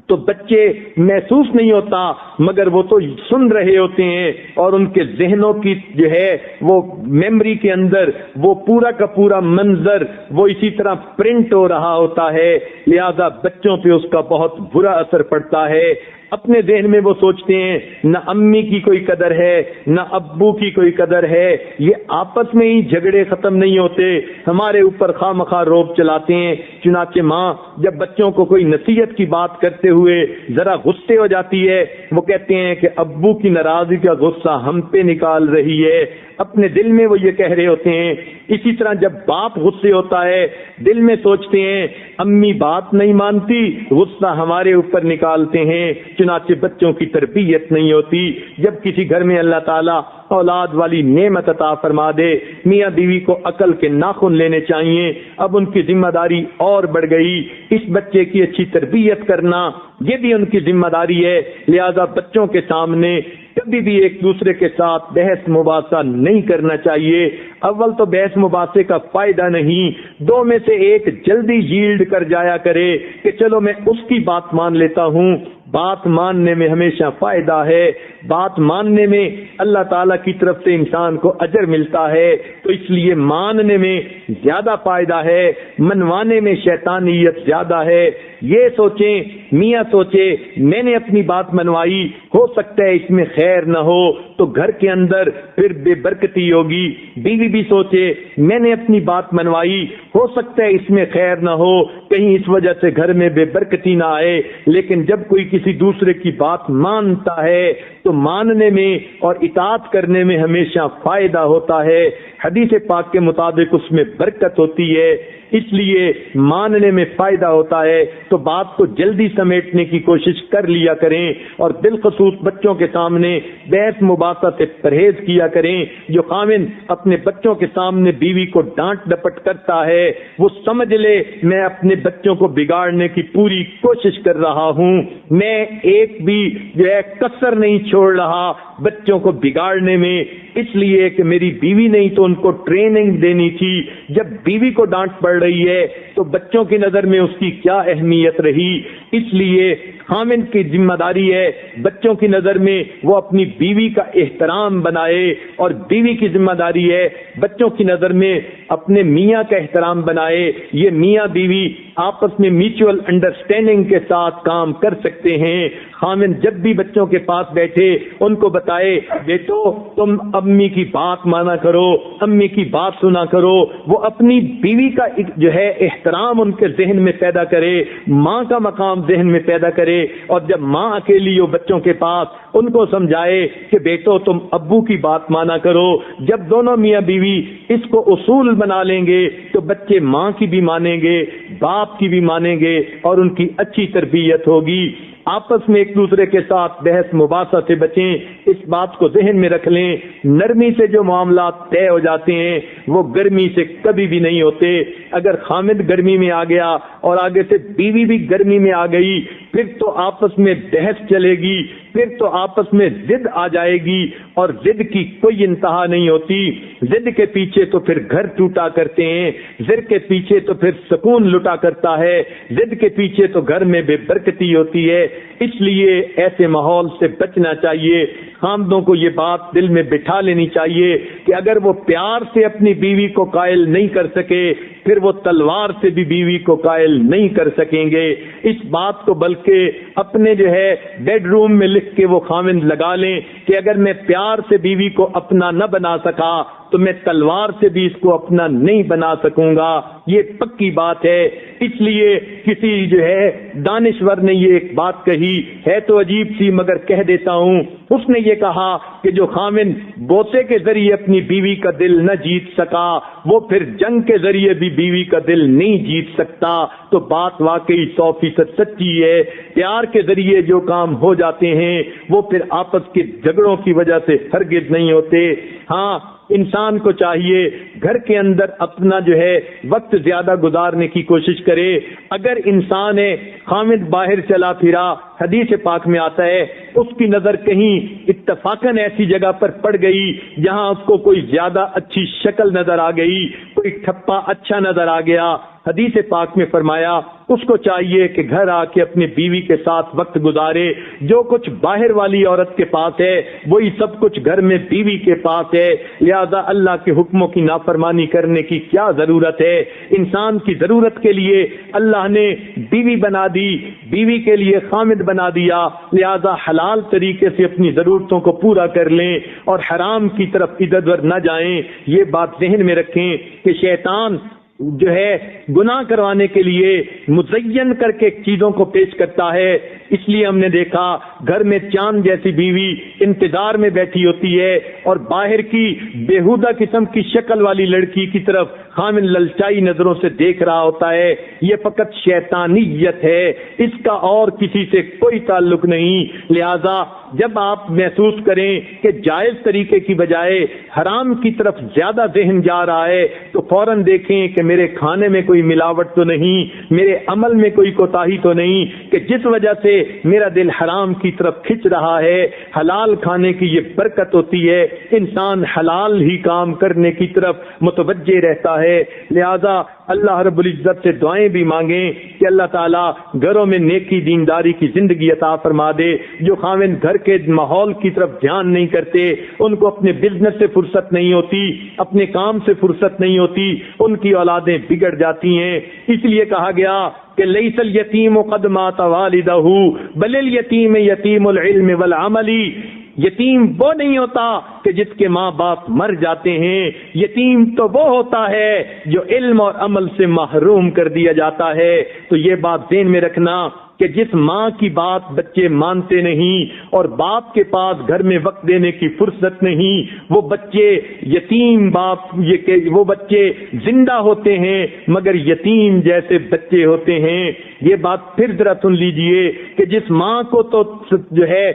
تو بچے محسوس نہیں ہوتا مگر وہ تو سن رہے ہوتے ہیں اور ان کے ذہنوں کی جو ہے وہ میموری کے اندر وہ پورا کا پورا منظر وہ اسی طرح پرنٹ ہو رہا ہوتا ہے. لہذا بچوں پہ اس کا بہت برا اثر پڑتا ہے. اپنے ذہن میں وہ سوچتے ہیں نہ امی کی کوئی قدر ہے نہ ابو کی کوئی قدر ہے، یہ آپس میں ہی جھگڑے ختم نہیں ہوتے، ہمارے اوپر خواہ مخواہ روب چلاتے ہیں. چنانچہ ماں جب بچوں کو کوئی نصیحت کی بات کرتے ہوئے ذرا غصے ہو جاتی ہے وہ کہتے ہیں کہ ابو کی ناراضگی کا غصہ ہم پہ نکال رہی ہے، اپنے دل میں وہ یہ کہہ رہے ہوتے ہیں. اسی طرح جب باپ غصے ہوتا ہے دل میں سوچتے ہیں امی بات نہیں مانتی، غصہ ہمارے اوپر نکالتے ہیں. چنانچہ بچوں کی تربیت نہیں ہوتی. جب کسی گھر میں اللہ تعالیٰ اولاد والی نعمت عطا فرما دے میاں بیوی کو عقل کے ناخن لینے چاہیے. اب ان کی ذمہ داری اور بڑھ گئی، اس بچے کی اچھی تربیت کرنا یہ بھی ان کی ذمہ داری ہے. لہذا بچوں کے سامنے کبھی بھی ایک دوسرے کے ساتھ بحث مباحثہ نہیں کرنا چاہیے. اول تو بحث مباحثے کا فائدہ نہیں، دو میں سے ایک جلدی ییلڈ کر جایا کرے کہ چلو میں اس کی بات مان لیتا ہوں. بات ماننے میں ہمیشہ فائدہ ہے، بات ماننے میں اللہ تعالیٰ کی طرف سے انسان کو اجر ملتا ہے، تو اس لیے ماننے میں زیادہ فائدہ ہے، منوانے میں شیطانیت زیادہ ہے. یہ سوچیں میاں سوچے میں نے اپنی بات منوائی ہو سکتا ہے اس میں خیر نہ ہو تو گھر کے اندر پھر بے برکتی ہوگی. بیوی بھی سوچے میں نے اپنی بات منوائی ہو سکتا ہے اس میں خیر نہ ہو، کہیں اس وجہ سے گھر میں بے برکتی نہ آئے. لیکن جب کوئی کسی دوسرے کی بات مانتا ہے تو ماننے میں اور اطاعت کرنے میں ہمیشہ فائدہ ہوتا ہے. حدیث پاک کے مطابق اس میں برکت ہوتی ہے، اس لیے ماننے میں فائدہ ہوتا ہے. تو بات کو جلدی سمیٹنے کی کوشش کر لیا کریں اور بالخصوص بچوں کے سامنے بحث مباحثہ سے پرہیز کیا کریں. جو خاوند اپنے بچوں کے سامنے بیوی کو ڈانٹ ڈپٹ کرتا ہے وہ سمجھ لے میں اپنے بچوں کو بگاڑنے کی پوری کوشش کر رہا ہوں، میں ایک بھی جو ہے کسر نہیں چھوڑ رہا بچوں کو بگاڑنے میں، اس لیے کہ میری بیوی نہیں تو ان کو ٹریننگ دینی تھی. جب بیوی کو ڈانٹ پڑ رہی ہے تو بچوں کی نظر میں اس کی کیا اہمیت رہی. اس لیے خامند کی ذمہ داری ہے بچوں کی نظر میں وہ اپنی بیوی کا احترام بنائے، اور بیوی کی ذمہ داری ہے بچوں کی نظر میں اپنے میاں کا احترام بنائے۔ یہ میاں بیوی آپس میں میوچل انڈرسٹینڈنگ کے ساتھ کام کر سکتے ہیں۔ خامند جب بھی بچوں کے پاس بیٹھے ان کو بتائے بیٹو تم امی کی بات مانا کرو، امی کی بات سنا کرو، وہ اپنی بیوی کا جو ہے احترام ان کے ذہن میں پیدا کرے، ماں کا مقام ذہن میں پیدا کرے، اور جب ماں اکیلی ہو بچوں کے پاس ان کو سمجھائے کہ بیٹو تم ابو کی بات مانا کرو۔ جب دونوں میاں بیوی اس کو اصول بنا لیں گے تو بچے ماں کی بھی مانیں گے، باپ کی بھی مانیں گے، اور ان کی اچھی تربیت ہوگی۔ آپس میں ایک دوسرے کے ساتھ بحث مباحثہ سے بچیں، اس بات کو ذہن میں رکھ لیں، نرمی سے جو معاملات طے ہو جاتے ہیں وہ گرمی سے کبھی بھی نہیں ہوتے۔ اگر خامد گرمی میں آ گیا اور آگے سے بیوی بھی گرمی میں آ گئی پھر تو آپس میں بحث چلے گی، پھر تو آپس میں ضد آ جائے گی، اور ضد کی کوئی انتہا نہیں ہوتی۔ ضد کے پیچھے تو پھر گھر ٹوٹا کرتے ہیں، ضد کے پیچھے تو پھر سکون لٹا کرتا ہے، ضد کے پیچھے تو گھر میں بے برکتی ہوتی ہے۔ اس لیے ایسے ماحول سے بچنا چاہیے۔ خامدوں کو یہ بات دل میں بٹھا لینی چاہیے کہ اگر وہ پیار سے اپنی بیوی کو قائل نہیں کر سکے پھر وہ تلوار سے بھی بیوی کو قائل نہیں کر سکیں گے۔ اس بات کو بلکہ اپنے جو ہے بیڈ روم میں لکھ کے وہ خامند لگا لیں کہ اگر میں پیار سے بیوی کو اپنا نہ بنا سکا تو میں تلوار سے بھی اس کو اپنا نہیں بنا سکوں گا۔ یہ پکی بات ہے۔ اس لیے کسی جو ہے دانشور نے یہ ایک بات کہی ہے تو عجیب سی مگر کہہ دیتا ہوں، اس نے یہ کہا کہ جو خامند بوسے کے ذریعے اپنی بیوی کا دل نہ جیت سکا وہ پھر جنگ کے ذریعے بھی بیوی کا دل نہیں جیت سکتا۔ تو بات واقعی 100% سچی ہے۔ پیار کے ذریعے جو کام ہو جاتے ہیں وہ پھر آپس کے جھگڑوں کی وجہ سے ہرگز نہیں ہوتے۔ ہاں انسان کو چاہیے گھر کے اندر اپنا جو ہے وقت زیادہ گزارنے کی کوشش کرے۔ اگر انسان ہے خامد باہر چلا پھرا، حدیث پاک میں آتا ہے اس کی نظر کہیں اتفاقاً ایسی جگہ پر پڑ گئی جہاں اس کو کوئی زیادہ اچھی شکل نظر آ گئی، کوئی ٹھپا اچھا نظر آ گیا، حدیث پاک میں فرمایا اس کو چاہیے کہ گھر آ کے اپنی بیوی کے ساتھ وقت گزارے۔ جو کچھ باہر والی عورت کے پاس ہے وہی سب کچھ گھر میں بیوی کے پاس ہے، لہذا اللہ کے حکموں کی نافرمانی کرنے کی کیا ضرورت ہے؟ انسان کی ضرورت کے لیے اللہ نے بیوی بنا دی، بیوی کے لیے خامد بنا دیا، لہذا حلال طریقے سے اپنی ضرورتوں کو پورا کر لیں اور حرام کی طرف ادھر ادھر نہ جائیں۔ یہ بات ذہن میں رکھیں کہ شیطان جو ہے گناہ کروانے کے لیے مزین کر کے چیزوں کو پیش کرتا ہے۔ اس لیے ہم نے دیکھا گھر میں چاند جیسی بیوی انتظار میں بیٹھی ہوتی ہے اور باہر کی بےہودہ قسم کی شکل والی لڑکی کی طرف خامن للچائی نظروں سے دیکھ رہا ہوتا ہے۔ یہ فقط شیطانیت ہے، اس کا اور کسی سے کوئی تعلق نہیں۔ لہذا جب آپ محسوس کریں کہ جائز طریقے کی بجائے حرام کی طرف زیادہ ذہن جا رہا ہے تو فوراً دیکھیں کہ میرے کھانے میں کوئی ملاوٹ تو نہیں، میرے عمل میں کوئی کوتاہی تو نہیں کہ جس وجہ سے میرا دل حرام کی طرف کھنچ رہا ہے۔ حلال کھانے کی یہ برکت ہوتی ہے، انسان حلال ہی کام کرنے کی طرف متوجہ رہتا ہے۔ لہذا اللہ رب العزت سے دعائیں بھی مانگیں کہ اللہ تعالیٰ گھروں میں نیکی دینداری کی زندگی عطا فرما دے۔ جو خاوند گھر کے ماحول کی طرف دھیان نہیں کرتے، ان کو اپنے بزنس سے فرصت نہیں ہوتی، اپنے کام سے فرصت نہیں ہوتی، ان کی اولادیں بگڑ جاتی ہیں۔ اس لیے کہا گیا کہ لیس الیتیم قد مات والدہ بل الیتیم یتیم العلم والعمل۔ یتیم وہ نہیں ہوتا کہ جس کے ماں باپ مر جاتے ہیں، یتیم تو وہ ہوتا ہے جو علم اور عمل سے محروم کر دیا جاتا ہے۔ تو یہ بات ذہن میں رکھنا کہ جس ماں کی بات بچے مانتے نہیں اور باپ کے پاس گھر میں وقت دینے کی فرصت نہیں، وہ بچے یتیم وہ بچے زندہ ہوتے ہیں مگر یتیم جیسے بچے ہوتے ہیں۔ یہ بات پھر ذرا سن لیجئے کہ جس ماں کو تو جو ہے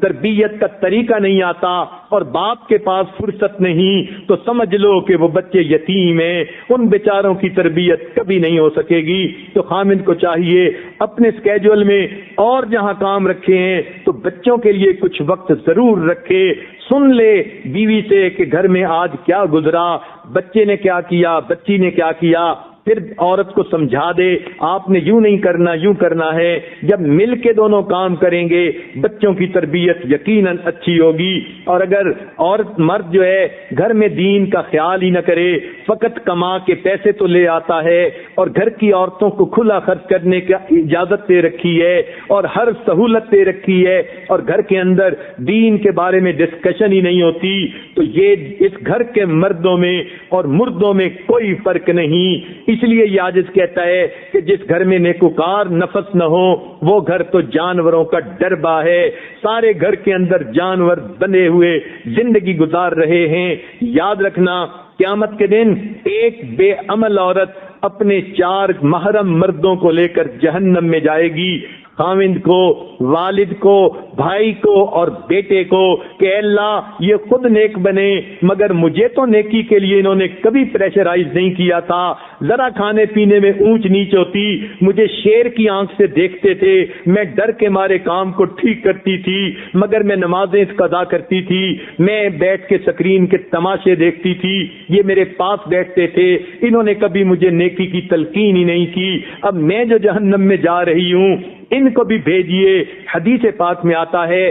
تربیت کا طریقہ نہیں آتا اور باپ کے پاس فرصت نہیں تو سمجھ لو کہ وہ بچے یتیم ہیں، ان بیچاروں کی تربیت کبھی نہیں ہو سکے گی۔ تو خامند کو چاہیے اپنے اسکیجول میں اور جہاں کام رکھے ہیں تو بچوں کے لیے کچھ وقت ضرور رکھے، سن لے بیوی سے کہ گھر میں آج کیا گزرا، بچے نے کیا کیا، بچی نے کیا کیا۔ پھر عورت کو سمجھا دے آپ نے یوں نہیں کرنا یوں کرنا ہے. جب مل کے دونوں کام کریں گے بچوں کی تربیت یقیناً اچھی ہوگی. اور اگر عورت مرد جو ہے گھر میں دین کا خیال ہی نہ کرے، فقط کما کے پیسے تو لے آتا ہے اور گھر کی عورتوں کو کھلا خرچ کرنے کی اجازت دے رکھی ہے اور ہر سہولت دے رکھی ہے اور گھر کے اندر دین کے بارے میں ڈسکشن ہی نہیں ہوتی، تو یہ اس گھر کے مردوں میں اور مردوں میں کوئی فرق نہیں. اس لیے یہ عاجز کہتا ہے کہ جس گھر میں نیکوکار نفس نہ ہو وہ گھر تو جانوروں کا ڈربہ ہے. سارے گھر کے اندر جانور بنے ہوئے زندگی گزار رہے ہیں. یاد رکھنا قیامت کے دن ایک بے عمل عورت اپنے 4 محرم مردوں کو لے کر جہنم میں جائے گی، خاوند کو، والد کو، بھائی کو اور بیٹے کو، کہ اللہ یہ خود نیک بنے مگر مجھے تو نیکی کے لیے انہوں نے کبھی پریشرائز نہیں کیا تھا. ذرا کھانے پینے میں اونچ نیچ ہوتی مجھے شیر کی آنکھ سے دیکھتے تھے، میں ڈر کے مارے کام کو ٹھیک کرتی تھی مگر میں نمازیں قضا کرتی تھی، میں بیٹھ کے سکرین کے تماشے دیکھتی تھی، یہ میرے پاس بیٹھتے تھے، انہوں نے کبھی مجھے نیکی کی تلقین ہی نہیں کی. اب میں جو جہنم میں جا رہی ہوں ان کو بھی بھیجیے. حدیث پاک میں آتا ہے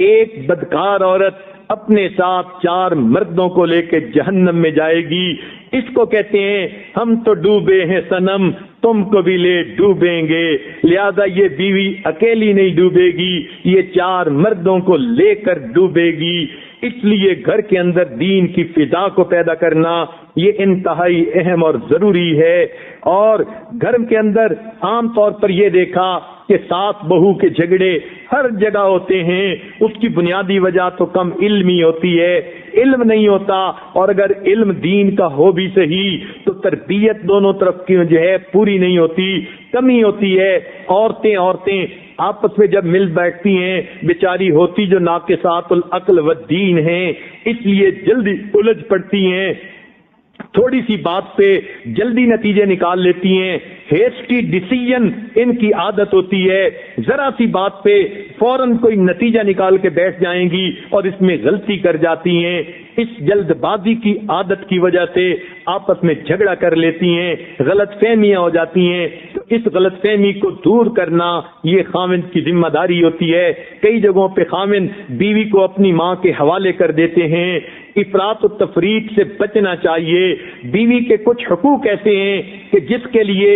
ایک بدکار عورت اپنے ساتھ 4 مردوں کو لے کے جہنم میں جائے گی. اس کو کہتے ہیں ہم تو ڈوبے ہیں صنم تم کو بھی لے ڈوبیں گے. لہذا یہ بیوی اکیلی نہیں ڈوبے گی، یہ 4 مردوں کو لے کر ڈوبے گی. اس لیے گھر کے اندر دین کی فضا کو پیدا کرنا یہ انتہائی اہم اور ضروری ہے. اور گھر کے اندر عام طور پر یہ دیکھا کہ ساس بہو کے جھگڑے ہر جگہ ہوتے ہیں. اس کی بنیادی وجہ تو کم علمی ہوتی ہے، علم نہیں ہوتا. اور اگر علم دین کا ہو بھی صحیح تو تربیت دونوں طرف کی جو ہے پوری نہیں ہوتی، کمی ہوتی ہے. عورتیں آپس میں جب مل بیٹھتی ہیں بیچاری ہوتی جو ناقصات العقل والدین ہیں، اس لیے جلدی الجھ پڑتی ہیں، تھوڑی سی بات پہ جلدی نتیجے نکال لیتی ہیں، ہیسٹی ڈیسیژن ان کی عادت ہوتی ہے، ذرا سی بات پہ فوراً کوئی نتیجہ نکال کے بیٹھ جائیں گی اور اس میں غلطی کر جاتی ہیں. اس جلد بازی کی عادت کی وجہ سے آپس میں جھگڑا کر لیتی ہیں، غلط فہمیاں ہو جاتی ہیں. تو اس غلط فہمی کو دور کرنا یہ خاوند کی ذمہ داری ہوتی ہے. کئی جگہوں پہ خاوند بیوی کو اپنی ماں کے حوالے کر دیتے ہیں. افراط و تفریط سے بچنا چاہیے. بیوی کے کچھ حقوق ایسے ہیں کہ جس کے لیے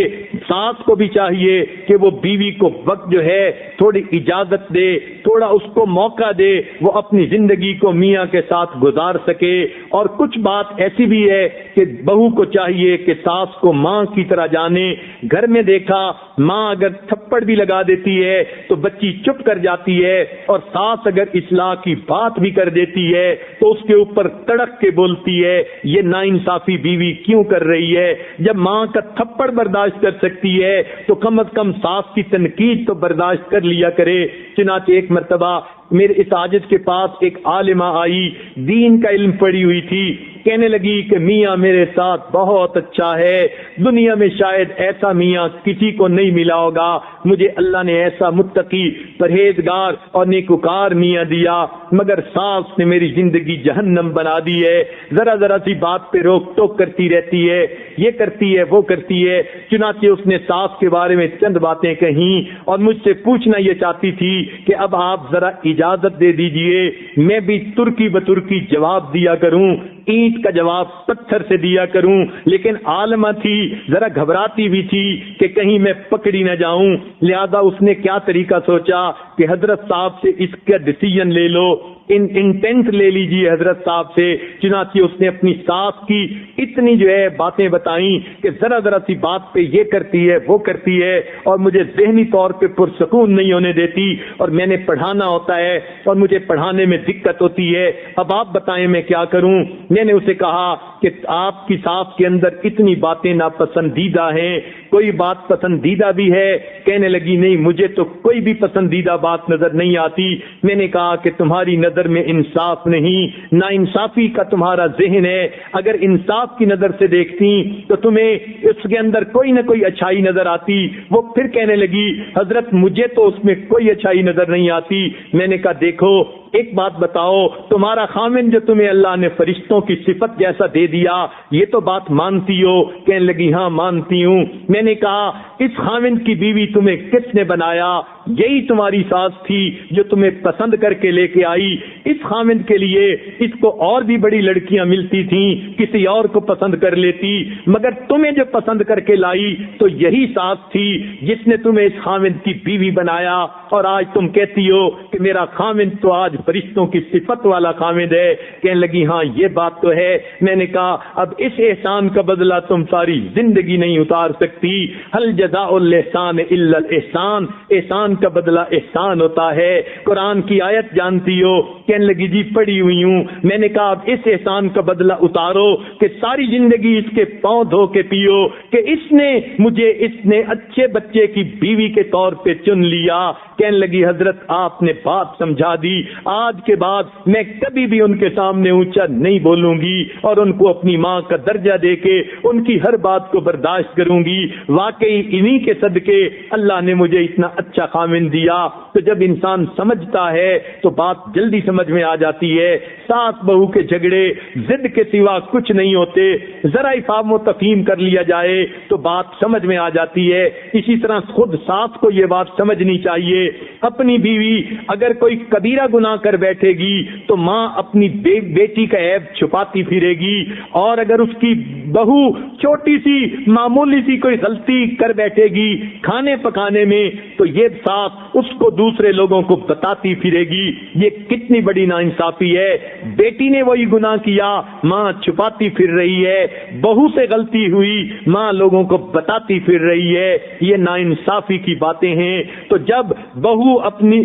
ساس کو بھی چاہیے کہ وہ بیوی کو وقت جو ہے تھوڑی اجازت دے، تھوڑا اس کو موقع دے، وہ اپنی زندگی کو میاں کے ساتھ گزار سکے. اور کچھ بات ایسی بھی ہے کہ بہو کو چاہیے کہ ساس کو ماں کی طرح جانے. گھر میں دیکھا ماں اگر تھپڑ بھی لگا دیتی ہے تو بچی چپ کر جاتی ہے، اور ساس اگر اصلاح کی بات بھی کر دیتی ہے تو اس کے اوپر تڑک کے بولتی ہے یہ ناانصافی بیوی کیوں کر رہی ہے. جب ماں کا تھپڑ برداشت کر سکتی ہے تو کم از کم ساس کی تنقید تو برداشت کر لیا کرے. چنانچہ ایک مرتبہ میرے اس عاجز کے پاس ایک عالمہ آئی، دین کا علم پڑھی ہوئی تھی، کہنے لگی کہ میاں میرے ساتھ بہت اچھا ہے، دنیا میں شاید ایسا میاں کسی کو نہیں ملا ہوگا، مجھے اللہ نے ایسا متقی پرہیزگار اور نیکوکار میاں دیا، مگر ساس نے میری زندگی جہنم بنا دی ہے. ذرا ذرا سی بات پہ روک ٹوک کرتی رہتی ہے، یہ کرتی ہے وہ کرتی ہے. چنانچہ اس نے ساس کے بارے میں چند باتیں کہیں اور مجھ سے پوچھنا یہ چاہتی تھی کہ اب آپ ذرا اجازت دے دیجئے میں بھی ترکی بترکی جواب دیا کروں، اینٹ کا جواب پتھر سے دیا کروں. لیکن عالمہ تھی، ذرا گھبراتی بھی تھی کہ کہیں میں پکڑی نہ جاؤں. لہذا اس نے کیا طریقہ سوچا کہ حضرت صاحب سے اس کا ڈیسیژن لے لو، انٹینٹ لے لیجیے حضرت صاحب سے. چنانچہ اس نے اپنی ساس کی اتنی جو ہے باتیں بتائیں کہ ذرا ذرا سی بات پہ یہ کرتی ہے وہ کرتی ہے اور مجھے ذہنی طور پہ پرسکون نہیں ہونے دیتی، اور میں نے پڑھانا ہوتا ہے اور مجھے پڑھانے میں دقت ہوتی ہے. اب آپ بتائیں میں کیا کروں. میں نے اسے کہا کہ آپ کی ساس کے اندر اتنی باتیں ناپسندیدہ ہیں، کوئی بات پسندیدہ بھی ہے؟ کہنے لگی نہیں مجھے تو کوئی بھی پسندیدہ بات نظر نہیں آتی. میں نے کہا کہ تمہاری نظر میں انصاف نہیں، نا انصافی کا تمہارا ذہن ہے. اگر انصاف کی نظر سے دیکھتی تو تمہیں اس کے اندر کوئی نہ کوئی اچھائی نظر آتی. وہ پھر کہنے لگی حضرت مجھے تو اس میں کوئی اچھائی نظر نہیں آتی. میں نے کہا دیکھو ایک بات بتاؤ، تمہارا خاوند جو تمہیں اللہ نے فرشتوں کی صفت جیسا دے دیا، یہ تو بات مانتی ہو؟ کہنے لگی ہاں مانتی ہوں۔ میں نے کہا اس خاوند کی بیوی تمہیں کس نے بنایا؟ یہی تمہاری ساس تھی جو تمہیں پسند کر کے لے کے آئی۔ اس خاوند کے لیے اس کو اور بھی بڑی لڑکیاں ملتی تھیں، کسی اور کو پسند کر لیتی، مگر تمہیں جو پسند کر کے لائی تو یہی ساس تھی جس نے تمہیں اس خاوند کی بیوی بنایا، اور آج تم کہتی ہو کہ میرا خاوند تو آج فرشتوں کی صفت والا خاوند ہے۔ کہنے لگی ہاں یہ بات تو ہے۔ میں نے کہا اب اس احسان کا بدلہ تم ساری زندگی نہیں اتار سکتی۔ ہل جزاء الاحسان الا الاحسان، احسان کا بدلہ احسان ہوتا ہے۔ قرآن کی آیت جانتی ہو؟ کہنے لگی جی پڑھی ہوئی ہوں۔ میں نے کہا اب اس احسان کا بدلہ اتارو کہ ساری زندگی اس کے پاؤں دھو کے پیو کہ اس نے اچھے بچے کی بیوی کے طور پہ چن لیا۔ کہنے لگی حضرت آپ نے بات سمجھا دی، آج کے بعد میں کبھی بھی ان کے سامنے اونچا نہیں بولوں گی اور ان کو اپنی ماں کا درجہ دے کے ان کی ہر بات کو برداشت کروں گی۔ واقعی انہی کے صدقے اللہ نے مجھے اتنا اچھا خاوند دیا۔ تو جب انسان سمجھتا ہے تو بات جلدی سمجھ میں آ جاتی ہے۔ ساس بہو کے جھگڑے ضد کے سوا کچھ نہیں ہوتے، ذرا افہام و تفہیم کر لیا جائے تو بات سمجھ میں آ جاتی ہے۔ اسی طرح خود ساس کو یہ بات سمجھنی چاہیے، اپنی بیوی اگر کوئی کبیرہ گناہ کر بیٹھے گی تو ماں اپنی بیٹی کا عیب چھپاتی پھرے گی، اور اگر اس کی بہو چھوٹی سی معمولی سی کوئی غلطی کر بیٹھے گی کھانے پکانے میں تو یہ ساس اس کو دوسرے لوگوں کو بتاتی پھرے گی۔ یہ کتنی بڑی ناانصافی ہے۔ بیٹی نے وہی گناہ کیا، ماں چھپاتی پھر رہی ہے۔ بہو سے غلطی ہوئی، ماں لوگوں کو بتاتی پھر رہی ہے۔ یہ ناانصافی کی باتیں ہیں۔ تو جب بہو اپنی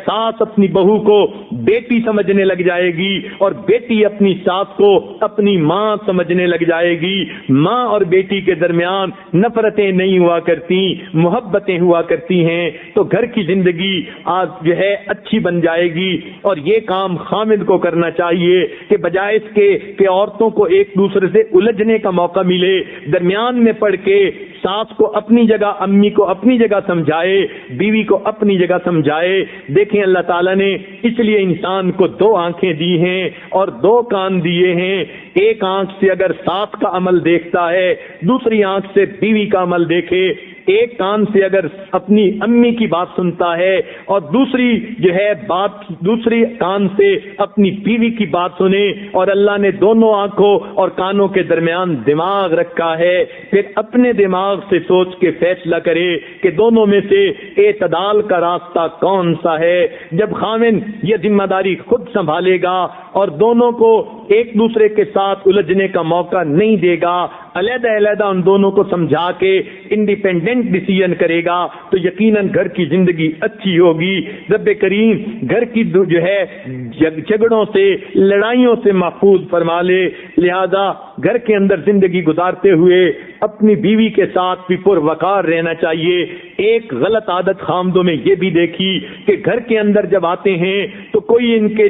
ساس اپنی بہو کو بیٹی سمجھنے لگ جائے گی اور بیٹی اپنی ساس کو اپنی ماں سمجھنے لگ جائے گی، ماں اور بیٹی کے درمیان نفرتیں نہیں ہوا کرتی، محبتیں ہوا کرتی ہیں، تو گھر کی زندگی آج اچھی بن جائے گی۔ اور یہ کام خامد کو کرنا چاہیے کہ بجائے اس کے کہ عورتوں کو ایک دوسرے سے الجھنے کا موقع ملے، درمیان میں پڑھ کے ساس کو اپنی جگہ، امی کو اپنی جگہ سمجھائے، بیوی کو اپنی جگہ سمجھائے۔ دیکھیں اللہ تعالیٰ نے اس لیے انسان کو 2 آنکھیں دی ہیں اور 2 کان دیے ہیں۔ ایک آنکھ سے اگر ساس کا عمل دیکھتا ہے، دوسری آنکھ سے بیوی کا عمل دیکھے۔ ایک کان سے اگر اپنی امی کی بات سنتا ہے اور دوسری کان سے اپنی بیوی کی بات سنے، اور اللہ نے دونوں آنکھوں اور کانوں کے درمیان دماغ رکھا ہے، پھر اپنے دماغ سے سوچ کے فیصلہ کرے کہ دونوں میں سے اعتدال کا راستہ کون سا ہے۔ جب خاوند یہ ذمہ داری خود سنبھالے گا اور دونوں کو ایک دوسرے کے ساتھ الجھنے کا موقع نہیں دے گا، علیحدہ علیحدہ ان دونوں کو سمجھا کے انڈیپینڈنٹ ڈیسیژن کرے گا، تو یقیناً گھر کی زندگی اچھی ہوگی۔ رب کریم گھر کی جھگڑوں سے، لڑائیوں سے محفوظ فرما لے۔ لہذا گھر کے اندر زندگی گزارتے ہوئے اپنی بیوی کے ساتھ بھی پروقار رہنا چاہیے۔ ایک غلط عادت خامدوں میں یہ بھی دیکھی کہ گھر کے اندر جب آتے ہیں تو کوئی ان کے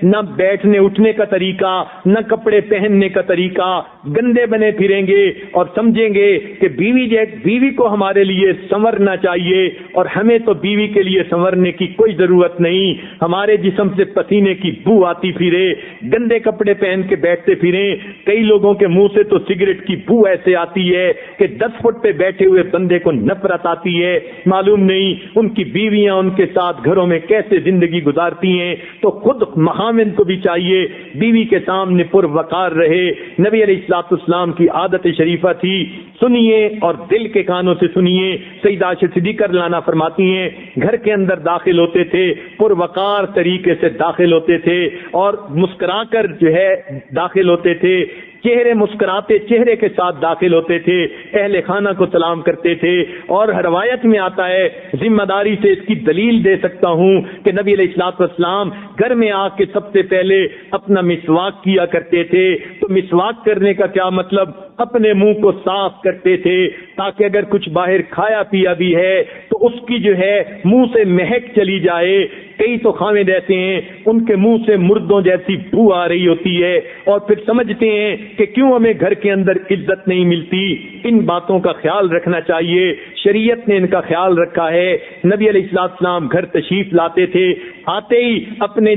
نہ بیٹھنے اٹھنے کا طریقہ، نہ کپڑے پہننے کا طریقہ، گندے بنے پھریں گے اور سمجھیں گے کہ بیوی کو ہمارے لیے سنورنا چاہیے، اور ہمیں تو بیوی کے لیے سنورنے کی کوئی ضرورت نہیں۔ ہمارے جسم سے پسینے کی بو آتی پھرے، گندے کپڑے پہن کے بیٹھتے پھریں۔ کئی لوگوں کے منہ سے تو سگریٹ کی بو ایسے آتی ہے کہ 10 فٹ پہ بیٹھے ہوئے بندے کو نفرت آتی ہے۔ معلوم نہیں ان کی بیویاں ان کے ساتھ گھروں میں کیسے زندگی گزارتی ہیں۔ تو خود خاوند کو بھی چاہیے بیوی کے سامنے پروقار رہے۔ نبی علیہ الصلوۃ والسلام کی عادت شریفہ تھی، سنیے اور دل کے کانوں سے سنیے۔ سیدہ عائشہ صدیقہ رضی اللہ عنہا فرماتی ہیں گھر کے اندر داخل ہوتے تھے، پروقار طریقے سے داخل ہوتے تھے اور مسکرا کر داخل ہوتے تھے، چہرے مسکراتے چہرے کے ساتھ داخل ہوتے تھے، اہل خانہ کو سلام کرتے تھے۔ اور روایت میں آتا ہے، ذمہ داری سے اس کی دلیل دے سکتا ہوں کہ نبی علیہ الصلوۃ والسلام گھر میں آ کے سب سے پہلے اپنا مسواک کیا کرتے تھے۔ تو مسواک کرنے کا کیا مطلب؟ اپنے منہ کو صاف کرتے تھے تاکہ اگر کچھ باہر کھایا پیا بھی ہے تو اس کی منہ سے مہک چلی جائے۔ کئی تو خاوند ایسے ہیں ان کے منہ سے مردوں جیسی بو آ رہی ہوتی ہے اور پھر سمجھتے ہیں کہ کیوں ہمیں گھر کے اندر عزت نہیں ملتی. ان باتوں کا خیال رکھنا چاہیے. شریعت نے ان کا خیال رکھا ہے. نبی علیہ السلام گھر تشریف لاتے تھے, آتے ہی اپنے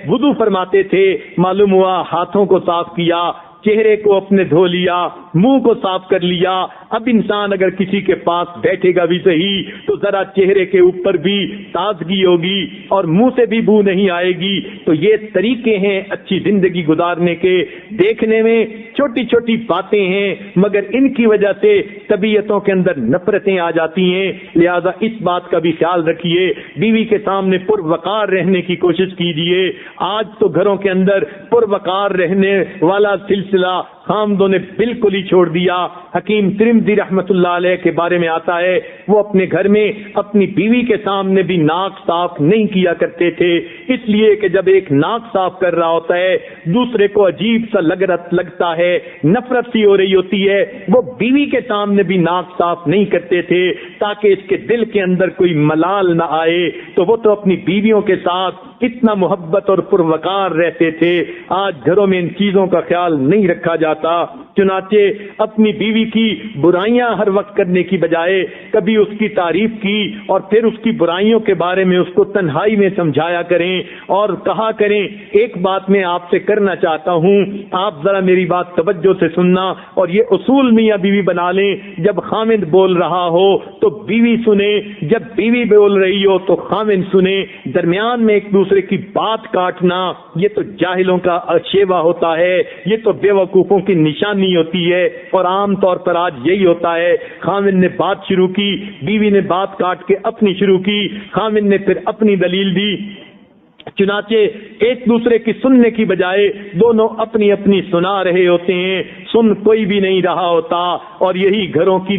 وضو فرماتے تھے. معلوم ہوا ہاتھوں کو صاف کیا, چہرے کو اپنے دھو لیا, منہ کو صاف کر لیا. اب انسان اگر کسی کے پاس بیٹھے گا بھی صحیح تو ذرا چہرے کے اوپر بھی تازگی ہوگی اور منہ سے بھی بو نہیں آئے گی. تو یہ طریقے ہیں اچھی زندگی گزارنے کے. دیکھنے میں چھوٹی چھوٹی باتیں ہیں مگر ان کی وجہ سے طبیعتوں کے اندر نفرتیں آ جاتی ہیں. لہذا اس بات کا بھی خیال رکھیے. بیوی کے سامنے پروقار رہنے کی کوشش کیجیے. آج تو گھروں کے اندر پروقار رہنے والا سلسلہ خامدوں نے بالکل ہی چھوڑ دیا. حکیم ترمذی رحمت اللہ علیہ کے بارے میں آتا ہے وہ اپنے گھر میں اپنی بیوی کے سامنے بھی ناک صاف نہیں کیا کرتے تھے, اس لیے کہ جب ایک ناک صاف کر رہا ہوتا ہے دوسرے کو عجیب سا لگتا ہے, نفرت سی ہو رہی ہوتی ہے. وہ بیوی کے سامنے بھی ناک صاف نہیں کرتے تھے تاکہ اس کے دل کے اندر کوئی ملال نہ آئے. تو وہ تو اپنی بیویوں کے ساتھ اتنا محبت اور پروقار رہتے تھے. آج گھروں میں ان چیزوں کا خیال نہیں رکھا جاتا. چنانچہ اپنی بیوی کی برائیاں ہر وقت کرنے کی بجائے کبھی اس کی تعریف کی اور پھر اس کی برائیوں کے بارے میں اس کو تنہائی میں سمجھایا کریں اور کہا کریں ایک بات میں آپ سے کرنا چاہتا ہوں, آپ ذرا میری بات توجہ سے سننا. اور یہ اصول میاں بیوی بنا لیں, جب خامد بول رہا ہو تو بیوی سنے, جب بیوی بول رہی ہو تو خامد سنے. درمیان میں ایک دوسرے کی بات کاٹنا یہ تو جاہلوں کا شیوا ہوتا ہے, یہ تو بے وقوفوں کی نشانی ہوتی ہے. اور عام طور پر آج یہی ہوتا ہے, خامد نے بات شروع کی, بیوی نے بات کاٹ کے اپنی شروع کی, خامد نے پھر اپنی دلیل دی. چنانچہ ایک دوسرے کی سننے کی بجائے دونوں اپنی اپنی سنا رہے ہوتے ہیں, سن کوئی بھی نہیں رہا ہوتا. اور یہی گھروں کی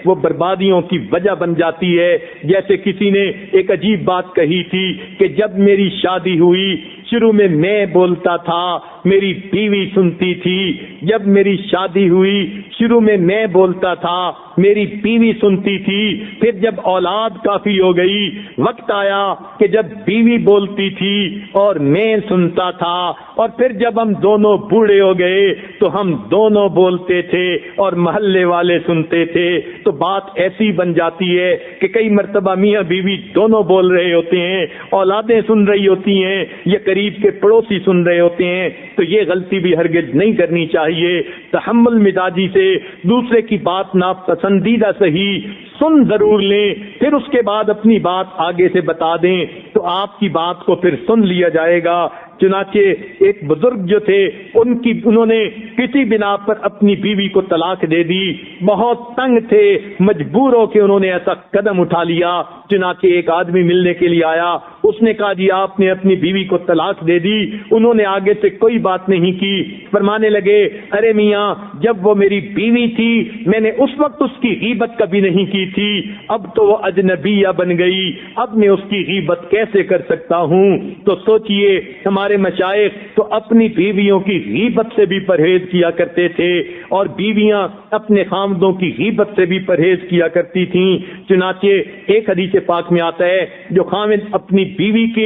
وہ بربادیوں کی وجہ بن جاتی ہے. جیسے کسی نے ایک عجیب بات کہی تھی کہ جب میری شادی ہوئی شروع میں بولتا تھا میری بیوی سنتی تھی, جب میری شادی ہوئی شروع میں بولتا تھا میری بیوی سنتی تھی, پھر جب اولاد کافی ہو گئی وقت آیا کہ جب بیوی بولتی تھی اور میں سنتا تھا, اور پھر جب ہم دونوں بوڑھے ہو گئے تو ہم دونوں بولتے تھے اور محلے والے سنتے تھے. تو بات ایسی بن جاتی ہے کہ کئی مرتبہ میاں بیوی دونوں بول رہے ہوتے ہیں, اولادیں سن رہی ہوتی ہیں یا قریب کے پڑوسی سن رہے ہوتے ہیں. تو یہ غلطی بھی ہرگز نہیں کرنی چاہیے. تحمل مزاجی سے دوسرے کی بات ناپسندیدہ صحیح سن ضرور لیں, پھر اس کے بعد اپنی بات آگے سے بتا دیں تو آپ کی بات کو پھر سن لیا جائے گا. چنانچہ ایک بزرگ جو تھے انہوں نے کسی بنا پر اپنی بیوی کو طلاق دے دی. بہت تنگ تھے, مجبور ہو کے انہوں نے ایسا قدم اٹھا لیا. چنانچہ ایک آدمی ملنے کے لیے آیا, اس نے کہا جی آپ نے اپنی بیوی کو طلاق دے دی. انہوں نے آگے سے کوئی بات نہیں کی. فرمانے لگے ارے میاں جب وہ میری بیوی تھی میں نے اس وقت اس کی غیبت کبھی نہیں کی تھی, اب تو وہ اجنبیہ بن گئی, اب میں اس کی غیبت کیسے کر سکتا ہوں. تو سوچئے ہمارے مشائخ تو اپنی بیویوں کی غیبت سے بھی پرہیز کیا کرتے تھے اور بیویاں اپنے خامدوں کی غیبت سے بھی پرہیز کیا کرتی تھیں. چنانچہ ایک حدیث پاک میں آتا ہے جو خامد اپنی بیوی کی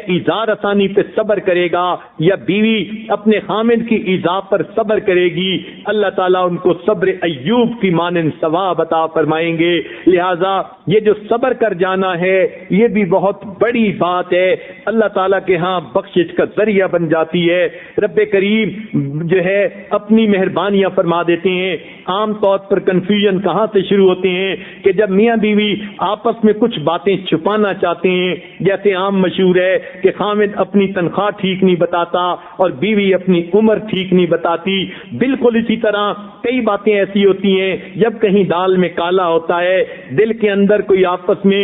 ایذا رسانی پہ صبر کرے گا یا بیوی اپنے خامد کی ایذا پر صبر کرے گی, اللہ تعالیٰ ان کو صبر ایوب کی مانند ثواب عطا فرمائیں گے. لہذا یہ جو صبر کر جانا ہے یہ بھی بہت بڑی بات ہے, اللہ تعالیٰ کے ہاں بخشش کا ذریعہ بن جاتی ہے. رب کریم اپنی مہربانیاں فرما دیتے ہیں. عام طور پر کنفیوژن کہاں سے شروع ہوتے ہیں کہ جب میاں بیوی آپس میں کچھ باتیں چھپانا چاہتے ہیں. جیسے عام مشہور ہے کہ خامد اپنی تنخواہ ٹھیک نہیں بتاتا اور بیوی اپنی عمر ٹھیک نہیں بتاتی. بالکل اسی طرح کئی باتیں ایسی ہوتی ہیں جب کہیں دال میں کالا ہوتا ہے, دل کے اندر کوئی آپس میں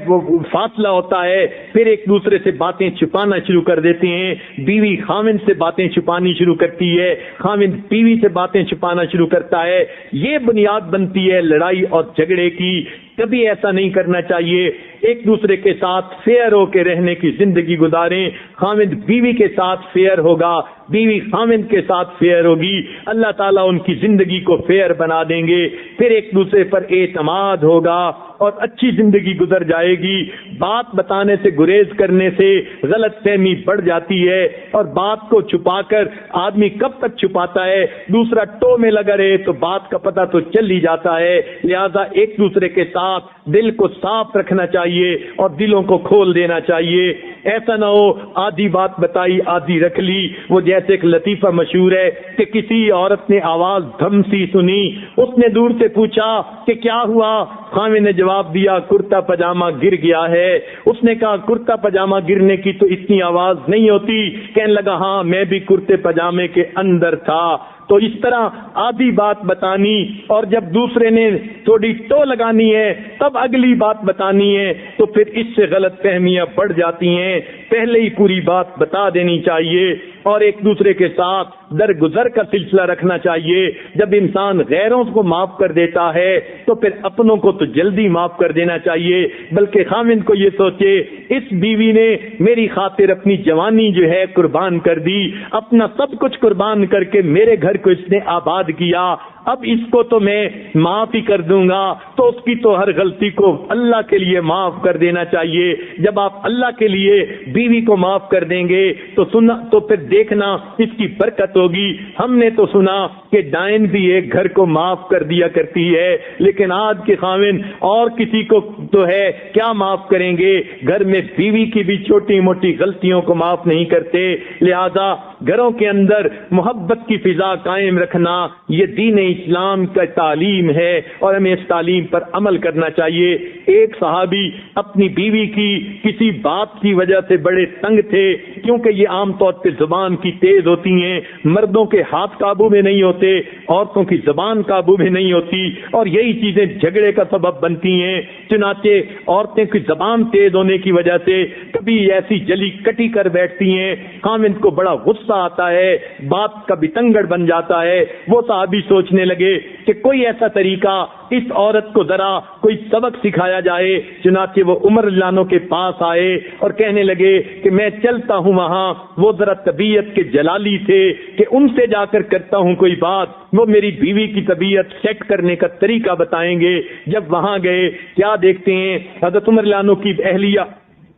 وہ فاصلہ ہوتا ہے, پھر ایک دوسرے سے باتیں چھپانا شروع کر دیتے ہیں. بیوی خامد سے باتیں چھپانی شروع کرتی ہے, خامد بیوی سے باتیں چھپانا شروع کرتا ہے. یہ بنیاد بنتی ہے لڑائی اور جھگڑے کی. کبھی ایسا نہیں کرنا چاہیے. ایک دوسرے کے ساتھ فیئر ہو کے رہنے کی زندگی گزاریں. خامد بیوی کے ساتھ فیئر ہوگا, بیوی خامد کے ساتھ فیئر ہوگی, اللہ تعالیٰ ان کی زندگی کو فیئر بنا دیں گے. پھر ایک دوسرے پر اعتماد ہوگا اور اچھی زندگی گزر جائے گی۔ بات بتانے سے گریز کرنے سے غلط فہمی بڑھ جاتی ہے، اور بات کو چھپا کر آدمی کب تک چھپاتا ہے، دوسرا ٹو میں لگا رہے تو بات کا پتہ تو چل ہی جاتا ہے۔ لہذا ایک دوسرے کے ساتھ دل کو صاف رکھنا چاہیے اور دلوں کو کھول دینا چاہیے۔ ایسا نہ ہو آدھی بات بتائی آدھی رکھ لی۔ وہ جیسے ایک لطیفہ مشہور ہے کہ کسی عورت نے آواز دھم سی سنی، اس نے دور سے پوچھا کہ کیا ہوا؟ خاوند نے جواب دیا کرتا پاجامہ گر گیا ہے۔ اس نے کہا کرتا پاجامہ گرنے کی تو اتنی آواز نہیں ہوتی۔ کہنے لگا ہاں میں بھی کرتے پاجامے کے اندر تھا۔ تو اس طرح آدھی بات بتانی، اور جب دوسرے نے تھوڑی ٹو لگانی ہے تب اگلی بات بتانی ہے، تو پھر اس سے غلط فہمیاں بڑھ جاتی ہیں۔ پہلے ہی پوری بات بتا دینی چاہیے، اور ایک دوسرے کے ساتھ درگزر کا سلسلہ رکھنا چاہیے۔ جب انسان غیروں کو معاف کر دیتا ہے تو پھر اپنوں کو تو جلدی معاف کر دینا چاہیے، بلکہ خاوند کو یہ سوچے اس بیوی نے میری خاطر اپنی جوانی جو ہے قربان کر دی، اپنا سب کچھ قربان کر کے میرے گھر کو اس نے آباد کیا، اب اس کو تو میں معاف ہی کر دوں گا، تو اس کی تو ہر غلطی کو اللہ کے لیے معاف کر دینا چاہیے۔ جب آپ اللہ کے لیے بیوی کو معاف کر دیں گے تو پھر دیکھنا اس کی برکت ہوگی۔ ہم نے تو سنا کہ ڈائن بھی ایک گھر کو معاف کر دیا کرتی ہے، لیکن آج کے خاوند اور کسی کو تو ہے کیا معاف کریں گے، گھر میں بیوی کی بھی چھوٹی موٹی غلطیوں کو معاف نہیں کرتے۔ لہذا گھروں کے اندر محبت کی فضا قائم رکھنا یہ دین اسلام کا تعلیم ہے، اور ہمیں اس تعلیم پر عمل کرنا چاہیے۔ ایک صحابی اپنی بیوی کی کسی بات کی وجہ سے بڑے تنگ تھے، کیونکہ یہ عام طور پہ زبان کی تیز ہوتی ہیں، مردوں کے ہاتھ قابو میں نہیں ہوتے، عورتوں کی زبان قابو میں نہیں ہوتی، اور یہی چیزیں جھگڑے کا سبب بنتی ہیں۔ چنانچہ عورتیں کی زبان تیز ہونے کی وجہ سے کبھی ایسی جلی کٹی کر بیٹھتی ہیں، خاوند کو بڑا غصہ آتا ہے، بات کا بتنگڑ بن جاتا ہے۔ وہ صحابی سوچنے لگے کہ کوئی ایسا طریقہ اس عورت کو ذرا کوئی سبق سکھایا جائے۔ چنانچہ وہ عمر رضی اللہ عنہ کے پاس آئے اور کہنے لگے کہ میں چلتا ہوں وہاں، وہ ذرا طبیعت کے جلالی تھے کہ ان سے جا کر کرتا ہوں کوئی بات، وہ میری بیوی کی طبیعت سیٹ کرنے کا طریقہ بتائیں گے۔ جب وہاں گئے کیا دیکھتے ہیں، حضرت عمر رضی اللہ عنہ کی اہلیہ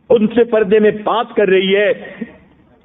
ان سے پردے میں بات کر رہی ہے،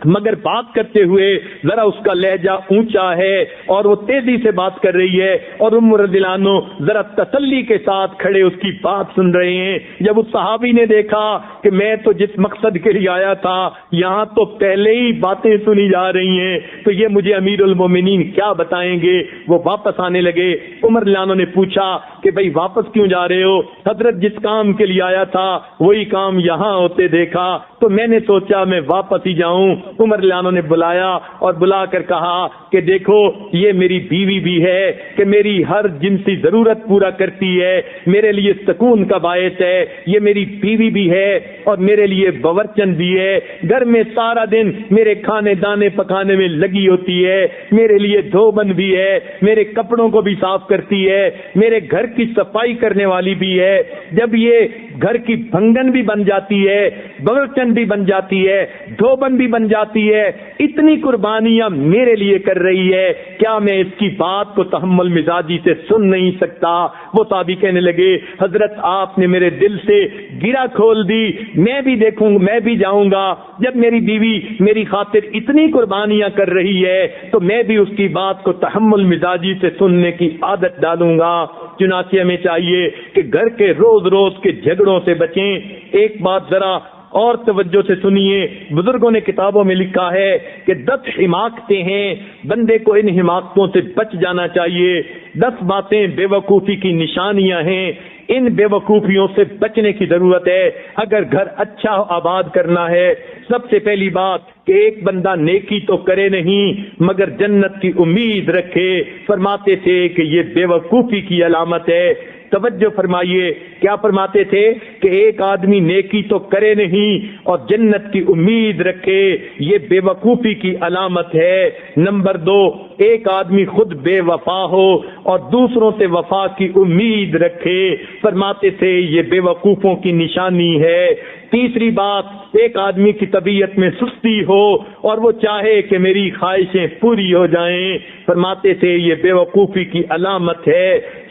مگر بات کرتے ہوئے ذرا اس کا لہجہ اونچا ہے اور وہ تیزی سے بات کر رہی ہے، اور عمر رضی اللہ عنہ ذرا تسلی کے ساتھ کھڑے اس کی بات سن رہے ہیں۔ جب اس صحابی نے دیکھا کہ میں تو جس مقصد کے لیے آیا تھا یہاں تو پہلے ہی باتیں سنی جا رہی ہیں، تو یہ مجھے امیر المومنین کیا بتائیں گے، وہ واپس آنے لگے۔ عمر رضی اللہ عنہ نے پوچھا کہ بھئی واپس کیوں جا رہے ہو؟ حضرت جس کام کے لیے آیا تھا وہی کام یہاں ہوتے دیکھا تو میں نے سوچا میں واپس ہی جاؤں۔ عمر رضی اللہ عنہ نے بلایا اور بلا کر کہا کہ دیکھو یہ میری بیوی بھی ہے کہ میری ہر جنسی ضرورت پورا کرتی ہے، میرے لیے سکون کا باعث ہے، یہ میری بیوی بھی ہے اور میرے لیے باورچن بھی ہے، گھر میں سارا دن میرے کھانے دانے پکانے میں لگی ہوتی ہے، میرے لیے دھوبن بھی ہے، میرے کپڑوں کو بھی صاف کرتی ہے، میرے گھر کی صفائی کرنے والی بھی ہے۔ جب یہ گھر کی بھنگن بھی بن جاتی ہے، باورچن بھی بن جاتی ہے، دھوبن بھی بن جاتی ہے، اتنی قربانیاں میرے لیے کر رہی ہے، کیا میں اس کی بات کو تحمل مزاجی سے سن نہیں سکتا؟ وہ صحابی کہنے لگے حضرت آپ نے میرے دل سے گرہ کھول دی، میں بھی دیکھوں، میں بھی جاؤں گا، جب میری بیوی میری خاطر اتنی قربانیاں کر رہی ہے تو میں بھی اس کی بات کو تحمل مزاجی سے سننے کی عادت ڈالوں گا۔ چنانچہ ہمیں چاہیے کہ گھر کے روز روز کے جھگڑوں سے بچیں۔ ایک بات ذرا اور توجہ سے سنیے، بزرگوں نے کتابوں میں لکھا ہے کہ 10 حماقتیں ہیں، بندے کو ان حماقتوں سے بچ جانا چاہیے۔ 10 باتیں بے وقوفی کی نشانیاں ہیں، ان بے وقوفیوں سے بچنے کی ضرورت ہے اگر گھر اچھا آباد کرنا ہے۔ سب سے پہلی بات کہ ایک بندہ نیکی تو کرے نہیں مگر جنت کی امید رکھے، فرماتے تھے کہ یہ بے وقوفی کی علامت ہے۔ توجہ فرمائیے، کیا فرماتے تھے کہ ایک آدمی نیکی تو کرے نہیں اور جنت کی امید رکھے، یہ بے وقوفی کی علامت ہے۔ نمبر 2، ایک آدمی خود بے وفا ہو اور دوسروں سے وفا کی امید رکھے، فرماتے تھے یہ بے وقوفوں کی نشانی ہے۔ تیسری بات، ایک آدمی کی طبیعت میں سستی ہو اور وہ چاہے کہ میری خواہشیں پوری ہو جائیں، فرماتے تھے یہ بے وقوفی کی علامت ہے۔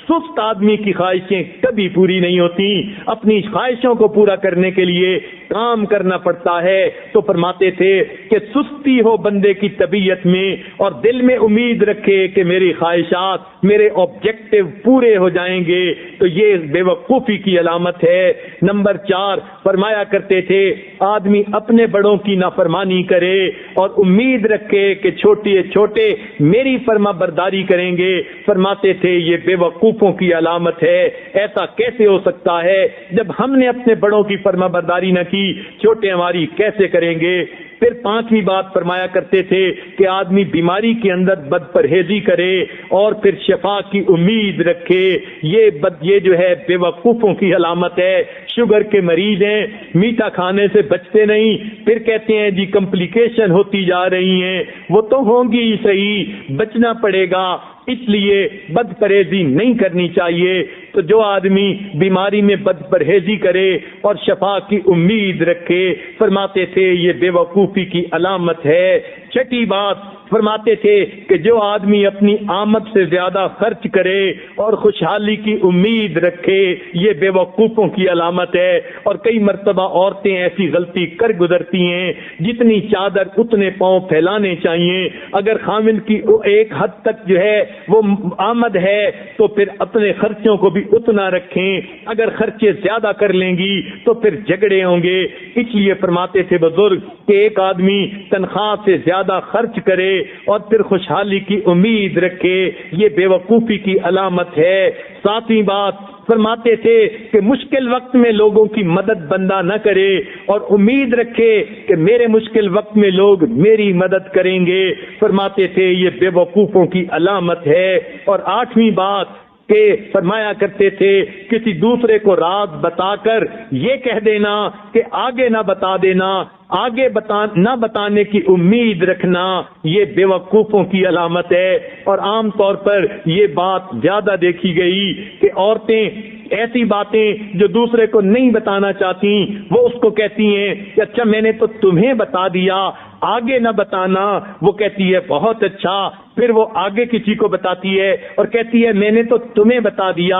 سست آدمی کی خواہشیں کبھی پوری نہیں ہوتی، اپنی خواہشوں کو پورا کرنے کے لیے کام کرنا پڑتا ہے۔ تو فرماتے تھے کہ سستی ہو بندے کی طبیعت میں اور دل میں امید رکھے کہ میری خواہشات، میرے آبجیکٹو پورے ہو جائیں گے، تو یہ بے وقوفی کی علامت ہے۔ نمبر 4 فرمایا کرتے تھے آدمی اپنے بڑوں کی نافرمانی کرے اور امید رکھے کہ چھوٹے میری فرما برداری کریں گے، فرماتے تھے یہ بے وقوفوں کی علامت ہے۔ ایسا کیسے ہو سکتا ہے جب ہم نے اپنے بڑوں کی فرما برداری نہ کی، چھوٹے ہماری کیسے کریں گے؟ پھر 5ویں بات فرمایا کرتے تھے کہ آدمی بیماری کے اندر بد پرہیزی کرے اور پھر شفا کی امید رکھے، یہ جو ہے بے وقوفوں کی علامت ہے۔ شوگر کے مریض ہیں، میٹھا کھانے سے بچتے نہیں، پھر کہتے ہیں جی کمپلیکیشن ہوتی جا رہی ہیں، وہ تو ہوں گی ہی صحیح، بچنا پڑے گا، اس لیے بد پرہیزی نہیں کرنی چاہیے۔ تو جو آدمی بیماری میں بد پرہیزی کرے اور شفا کی امید رکھے، فرماتے تھے یہ بے وقوفی کی علامت ہے۔ 6 بات فرماتے تھے کہ جو آدمی اپنی آمد سے زیادہ خرچ کرے اور خوشحالی کی امید رکھے، یہ بے وقوفوں کی علامت ہے۔ اور کئی مرتبہ عورتیں ایسی غلطی کر گزرتی ہیں، جتنی چادر اتنے پاؤں پھیلانے چاہیے۔ اگر خامن کی ایک حد تک جو ہے وہ آمد ہے تو پھر اپنے خرچوں کو بھی اتنا رکھیں، اگر خرچے زیادہ کر لیں گی تو پھر جھگڑے ہوں گے۔ اس لیے فرماتے تھے بزرگ کہ ایک آدمی تنخواہ سے زیادہ خرچ کرے اور پھر خوشحالی کی امید رکھے، یہ بے وقوفی کی علامت ہے۔ 7ویں بات فرماتے تھے کہ مشکل وقت میں لوگوں کی مدد بندہ نہ کرے اور امید رکھے کہ میرے مشکل وقت میں لوگ میری مدد کریں گے، فرماتے تھے یہ بے وقوفوں کی علامت ہے۔ اور 8ویں بات کہ فرمایا کرتے تھے کسی دوسرے کو راز بتا کر یہ کہہ دینا کہ آگے نہ بتا دینا، آگے نہ بتانے کی امید رکھنا، یہ بے وقوفوں کی علامت ہے۔ اور عام طور پر یہ بات زیادہ دیکھی گئی کہ عورتیں ایسی باتیں جو دوسرے کو نہیں بتانا چاہتی وہ اس کو کہتی ہیں کہ اچھا میں نے تو تمہیں بتا دیا، آگے نہ بتانا۔ وہ کہتی ہے بہت اچھا، پھر وہ آگے کسی کو بتاتی ہے اور کہتی ہے میں نے تو تمہیں بتا دیا،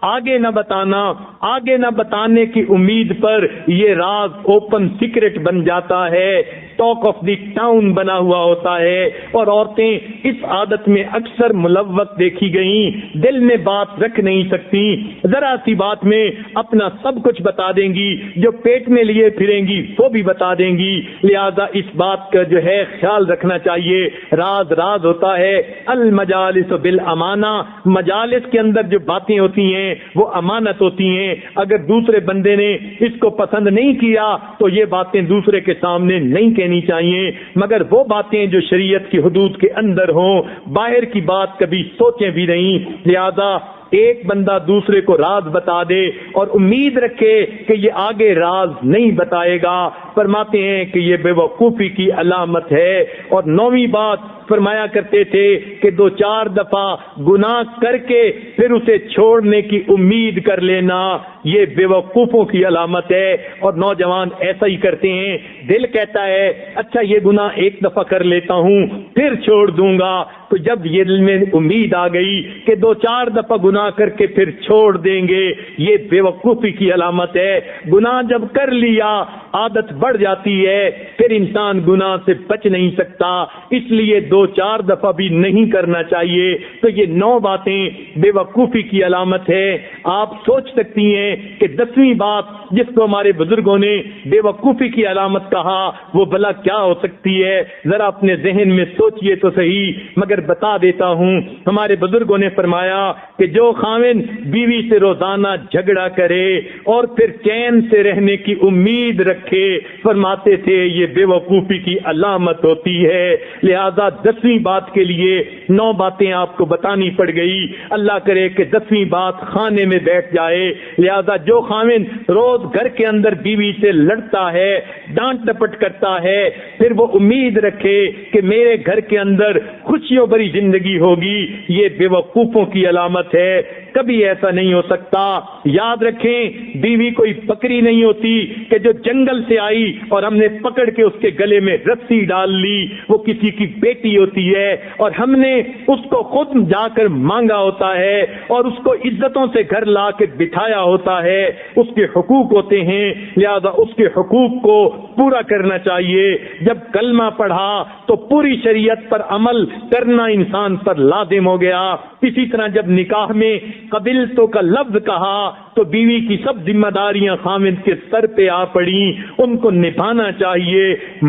آگے نہ بتانا۔ آگے نہ بتانے کی امید پر یہ راز اوپن سیکرٹ بن جاتا ہے، ٹاک آف دی ٹاؤن بنا ہوا ہوتا ہے۔ اور عورتیں اس عادت میں اکثر ملوث دیکھی گئیں، دل میں بات رکھ نہیں سکتی، ذرا سی بات میں اپنا سب کچھ بتا دیں گی، جو پیٹ میں لیے پھریں گی وہ بھی بتا دیں گی۔ لہذا اس بات کا جو ہے خیال رکھنا چاہیے، راز راز ہوتا ہے۔ المجالس بالامانہ، مجالس کے اندر جو باتیں ہوتی ہیں وہ امانت ہوتی ہیں۔ اگر دوسرے بندے نے اس کو پسند نہیں کیا تو یہ باتیں دوسرے کے سامنے نہیں کہنی چاہیے، مگر وہ باتیں جو شریعت کی حدود کے اندر ہوں، باہر کی بات کبھی سوچیں بھی نہیں۔ لہذا ایک بندہ دوسرے کو راز بتا دے اور امید رکھے کہ یہ آگے راز نہیں بتائے گا، فرماتے ہیں کہ یہ بے وقوفی کی علامت ہے۔ اور 9ویں بات فرمایا کرتے تھے کہ 2-4 دفعہ گناہ کر کے پھر اسے چھوڑنے کی امید کر لینا، یہ بے وقوفوں کی علامت ہے۔ اور نوجوان ایسا ہی کرتے ہیں، دل کہتا ہے اچھا یہ گناہ ایک دفعہ کر لیتا ہوں پھر چھوڑ دوں گا، تو جب یہ دل میں امید آ گئی کہ 2-4 دفعہ گناہ کر کے پھر چھوڑ دیں گے، یہ بے وقوفی کی علامت ہے۔ گناہ جب کر لیا عادت بڑھ جاتی ہے، پھر انسان گناہ سے بچ نہیں سکتا، اس لیے 2-4 دفعہ بھی نہیں کرنا چاہیے۔ تو یہ 9 باتیں بے وقوفی کی علامت ہے۔ آپ سوچ سکتی ہیں کہ 10ویں بات جس کو ہمارے بزرگوں نے بے وقوفی کی علامت کہا وہ بھلا کیا ہو سکتی ہے؟ ذرا اپنے ذہن میں سوچئے تو صحیح، مگر بتا دیتا ہوں۔ ہمارے بزرگوں نے فرمایا کہ جو خاوند بیوی سے روزانہ جھگڑا کرے اور پھر چین سے رہنے کی امید رکھے، فرماتے تھے یہ بے وقوفی کی علامت ہوتی ہے۔ لہذا 10ویں بات کے لیے 9 باتیں آپ کو بتانی پڑ گئی۔ اللہ کرے کہ 10ویں بات خانے میں بیٹھ جائے۔ لہذا جو خاوند روز گھر کے اندر بیوی سے لڑتا ہے، ڈانٹ ڈپٹ کرتا ہے، پھر وہ امید رکھے کہ میرے گھر کے اندر خوشیوں بھری زندگی ہوگی، یہ بے وقوفوں کی علامت ہے۔ کبھی ایسا نہیں ہو سکتا. یاد رکھیں بیوی کوئی بکری نہیں ہوتی کہ جو جنگل سے آئی اور ہم نے پکڑ کے اس کے گلے میں رسی ڈال لی. وہ کسی کی بیٹی ہوتی ہے اور ہم نے اس کو خود جا کر مانگا ہوتا ہے اور اس کو عزتوں سے گھر لا کے بٹھایا ہوتا ہے. اس کے حقوق ہوتے ہیں, لہذا اس کے حقوق کو پورا کرنا چاہیے. جب کلمہ پڑھا تو پوری شریعت پر عمل کرنا انسان پر لازم ہو گیا. اسی طرح جب نکاح میں قبلتو کا لفظ کہا تو بیوی کی سب ذمہ داریاں خامد کے سر پہ آ پڑیں. ان کو نبھانا چاہیے,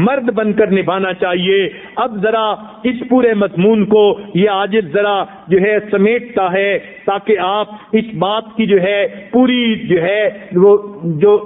مرد بن کر نبھانا چاہیے. اب ذرا اس پورے مضمون کو یہ عاجز ذرا جو ہے سمیٹتا ہے تاکہ آپ اس بات کی جو ہے پوری جو ہے وہ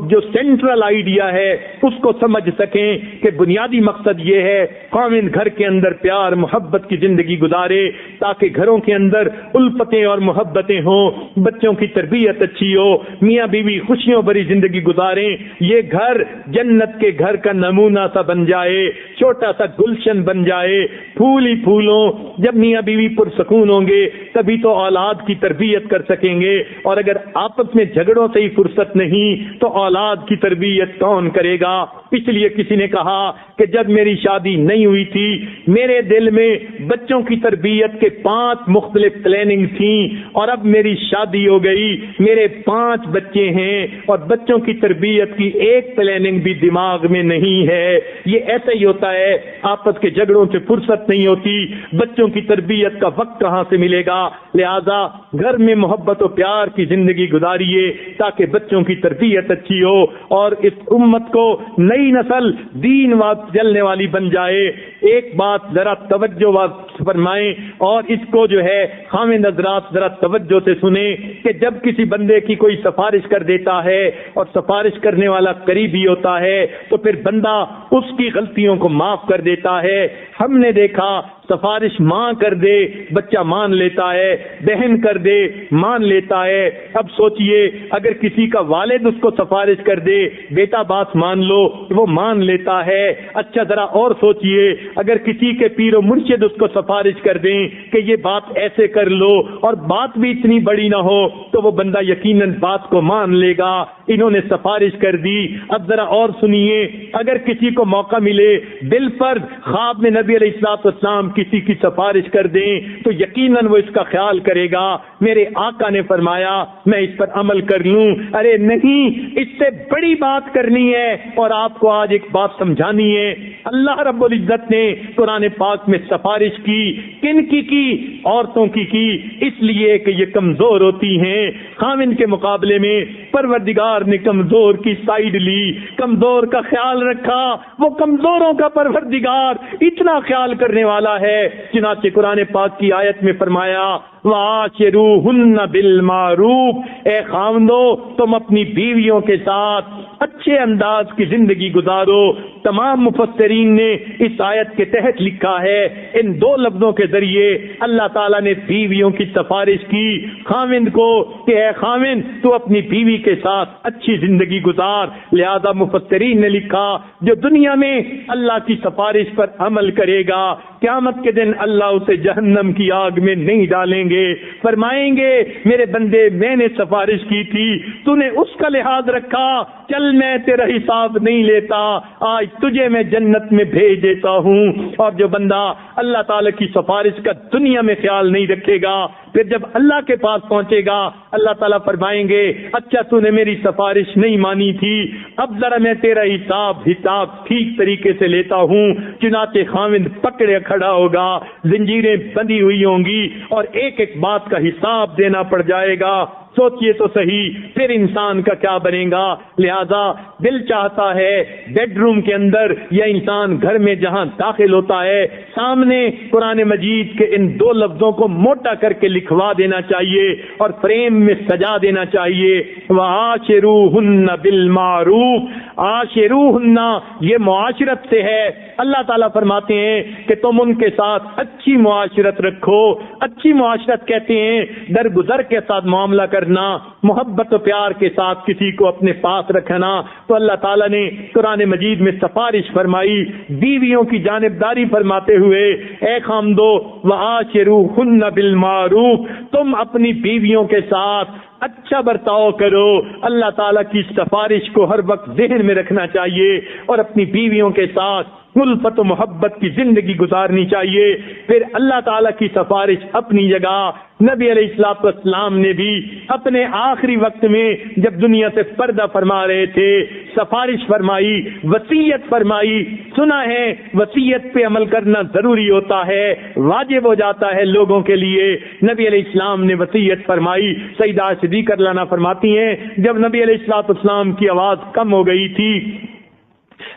جو سینٹرل آئیڈیا ہے اس کو سمجھ سکیں کہ بنیادی مقصد یہ ہے خامد گھر کے اندر پیار محبت کی زندگی گزارے تاکہ گھروں کے اندر الفتیں اور محبتیں ہوں, بچوں کی تربیت اچھی ہو, میاں بیوی خوشیوں بھری زندگی گزاریں. یہ گھر جنت کے گھر کا نمونہ سا بن جائے, چھوٹا سا گلشن بن جائے, پھول ہی پھولوں. جب میاں بیوی پرسکون ہوں گے تبھی تو اولاد کی تربیت کر سکیں گے, اور اگر آپس میں جھگڑوں سے ہی فرصت نہیں تو اولاد کی تربیت کون کرے گا؟ اس لیے کسی نے کہا کہ جب میری شادی نہیں ہوئی تھی میرے دل میں بچوں کی تربیت کے 5 مختلف پلاننگ تھیں, اور اب میری شادی ہو گئی, میرے 5 بچے ہیں اور بچوں کی تربیت کی ایک پلاننگ بھی دماغ میں نہیں ہے. یہ ایسا ہی ہوتا ہے, آپس کے جھگڑوں سے فرصت نہیں ہوتی, بچوں کی تربیت کا وقت کہاں سے ملے گا؟ لہذا گھر میں محبت و پیار کی زندگی گزاریے تاکہ بچوں کی تربیت اچھی ہو اور اس امت کو نئی نسل دین و چلنے والی بن جائے. ایک بات ذرا توجہ فرمائیں اور اس کو جو ہے خامد حضرات ذرا توجہ سے سنیں کہ جب کسی بندے کی کوئی سفارش کر دیتا ہے اور سفارش کرنے والا قریبی ہوتا ہے تو پھر بندہ اس کی غلطیوں کو معاف کر دیتا ہے. ہم نے دیکھا سفارش ماں کر دے بچہ مان لیتا ہے, بہن کر دے مان لیتا ہے. اب سوچئے اگر کسی کا والد اس کو سفارش کر دے بیٹا بات مان لو وہ مان لیتا ہے. اچھا ذرا اور سوچئے اگر کسی کے پیر و مرشد اس کو سفارش کر دیں کہ یہ بات ایسے کر لو اور بات بھی اتنی بڑی نہ ہو تو وہ بندہ یقیناً بات کو مان لے گا. انہوں نے سفارش کر دی. اب ذرا اور سنیے اگر کسی کو موقع ملے بالفرض خواب میں نبی علیہ الصلوۃ والسلام کسی کی سفارش کر دیں تو یقیناً وہ اس کا خیال کرے گا میرے آقا نے فرمایا میں اس پر عمل کر لوں. ارے نہیں, اس سے بڑی بات کرنی ہے اور آپ کو آج ایک بات سمجھانی ہے. اللہ رب العزت نے قرآن پاک میں سفارش کی کن کی عورتوں کی اس لیے کہ یہ کمزور ہوتی ہیں. خامن کے مقابلے میں پروردگار نے کمزور کی سائیڈ لی, کمزور کا خیال رکھا. وہ کمزوروں کا پروردگار اتنا خیال کرنے والا ہے چنانچہ قرآن پاک کی آیت میں فرمایا وَعَاشِرُوهُنَّ بِالْمَعْرُوفِ, اے خاوندو تم اپنی بیویوں کے ساتھ اچھے انداز کی زندگی گزارو. تمام مفسرین نے اس آیت کے تحت لکھا ہے ان 2 لفظوں کے ذریعے اللہ تعالیٰ نے بیویوں کی سفارش کی خاوند کو کہ اے خاوند تو اپنی بیوی کے ساتھ اچھی زندگی گزار. لہذا مفسرین نے لکھا جو دنیا میں اللہ کی سفارش پر عمل کرے گا قیامت کے دن اللہ اسے جہنم کی آگ میں نہیں ڈالیں گے. فرمائیں گے میرے بندے میں نے سفارش کی تھی تو نے اس کا لحاظ رکھا, چل میں تیرا حساب نہیں لیتا, آج تجھے میں جنت میں بھیج دیتا ہوں. اور جو بندہ اللہ تعالی کی سفارش کا دنیا میں خیال نہیں رکھے گا پھر جب اللہ کے پاس پہنچے گا اللہ تعالیٰ فرمائیں گے اچھا تو نے میری سفارش نہیں مانی تھی, اب ذرا میں تیرا حساب ٹھیک طریقے سے لیتا ہوں. چنانچہ خاوند پکڑے کھڑا ہوگا, زنجیریں بندھی ہوئی ہوں گی اور ایک ایک بات کا حساب دینا پڑ جائے گا. سوچئے تو صحیح پھر انسان کا کیا بنے گا. لہذا دل چاہتا ہے بیڈ روم کے اندر یا انسان گھر میں جہاں داخل ہوتا ہے سامنے قرآن مجید کے ان 2 لفظوں کو موٹا کر کے لکھوا دینا چاہیے اور فریم میں سجا دینا چاہیے. وَعَاشِرُوهُنَّ بِالْمَعْرُوفِ, عاشروہن یہ معاشرت سے ہے. اللہ تعالیٰ فرماتے ہیں کہ تم ان کے ساتھ اچھی معاشرت رکھو. اچھی معاشرت کہتے ہیں درگزر کے ساتھ معاملہ کرنا کرنا، محبت و پیار کے ساتھ کسی کو اپنے پاس رکھنا، تو اللہ تعالیٰ نے قرآن مجید میں سفارش فرمائی بیویوں کی جانبداری فرماتے ہوئے، اے خامدو وعاشروہن بالمعروف، تم اپنی بیویوں کے ساتھ اچھا برتاؤ کرو۔ اللہ تعالیٰ کی سفارش کو ہر وقت ذہن میں رکھنا چاہیے اور اپنی بیویوں کے ساتھ الفت و محبت کی زندگی گزارنی چاہیے۔ پھر اللہ تعالیٰ کی سفارش اپنی جگہ، نبی علیہ الصلوۃ والسلام نے بھی اپنے آخری وقت میں جب دنیا سے پردہ فرما رہے تھے سفارش فرمائی، وصیت فرمائی۔ سنا ہے وصیت پہ عمل کرنا ضروری ہوتا ہے، واجب ہو جاتا ہے لوگوں کے لیے۔ نبی علیہ السلام نے وصیت فرمائی۔ سیدہ صدیقہ رضی اللہ عنہا فرماتی ہیں جب نبی علیہ الصلوۃ والسلام کی آواز کم ہو گئی تھی،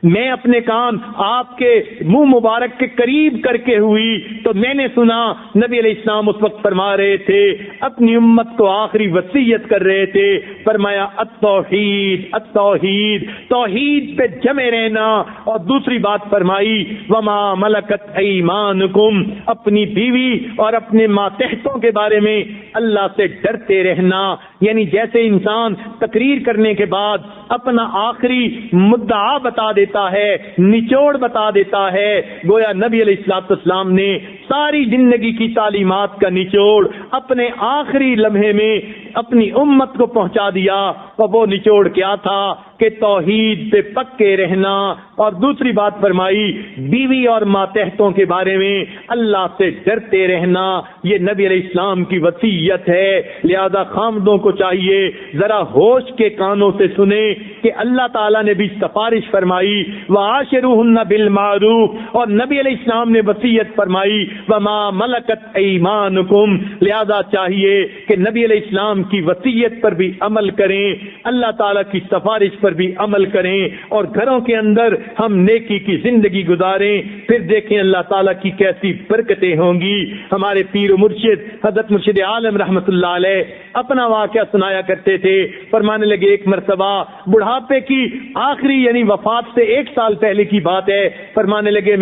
میں اپنے کان آپ کے منہ مبارک کے قریب کر کے ہوئی تو میں نے سنا نبی علیہ السلام اس وقت فرما رہے تھے، اپنی امت کو آخری وصیت کر رہے تھے، فرمایا التوحید التوحید، توحید پہ جمے رہنا۔ اور دوسری بات فرمائی وما ملکت ایمانکم، اپنی بیوی اور اپنے ماتحتوں کے بارے میں اللہ سے ڈرتے رہنا۔ یعنی جیسے انسان تقریر کرنے کے بعد اپنا آخری مدعا بتا دیتا ہے، نچوڑ بتا دیتا ہے، گویا نبی علیہ الصلوۃ والسلام نے ساری زندگی کی تعلیمات کا نچوڑ اپنے آخری لمحے میں اپنی امت کو پہنچا دیا۔ اور وہ نچوڑ کیا تھا کہ توحید پہ پکے رہنا۔ اور دوسری بات فرمائی بیوی اور ماتحتوں کے بارے میں اللہ سے ڈرتے رہنا۔ یہ نبی علیہ السلام کی وصیت ہے، لہذا خامدوں کو چاہیے ذرا ہوش کے کانوں سے سنیں کہ اللہ تعالیٰ نے بھی سفارش فرمائی وعاشروہن بالمعروف، اور نبی علیہ السلام نے وصیت فرمائی وما ملکت ایمانکم، لہذا چاہیے کہ نبی علیہ السلام کی وصیت پر بھی عمل کریں، اللہ تعالیٰ کی سفارش پر بھی عمل کریں، اور گھروں کے اندر ہم نیکی کی زندگی گزاریں۔ پھر دیکھیں اللہ تعالیٰ کی کیسی برکتیں ہوں گی۔ ہمارے پیر و مرشد حضرت مرشد عالم رحمت اللہ علیہ اپنا واقعہ سنایا کرتے تھے، فرمانے لگے ایک مرتبہ بڑھاپے کی آخری یعنی وفات سے 1 سال پہلے کی بات ہے، فرمانے لگے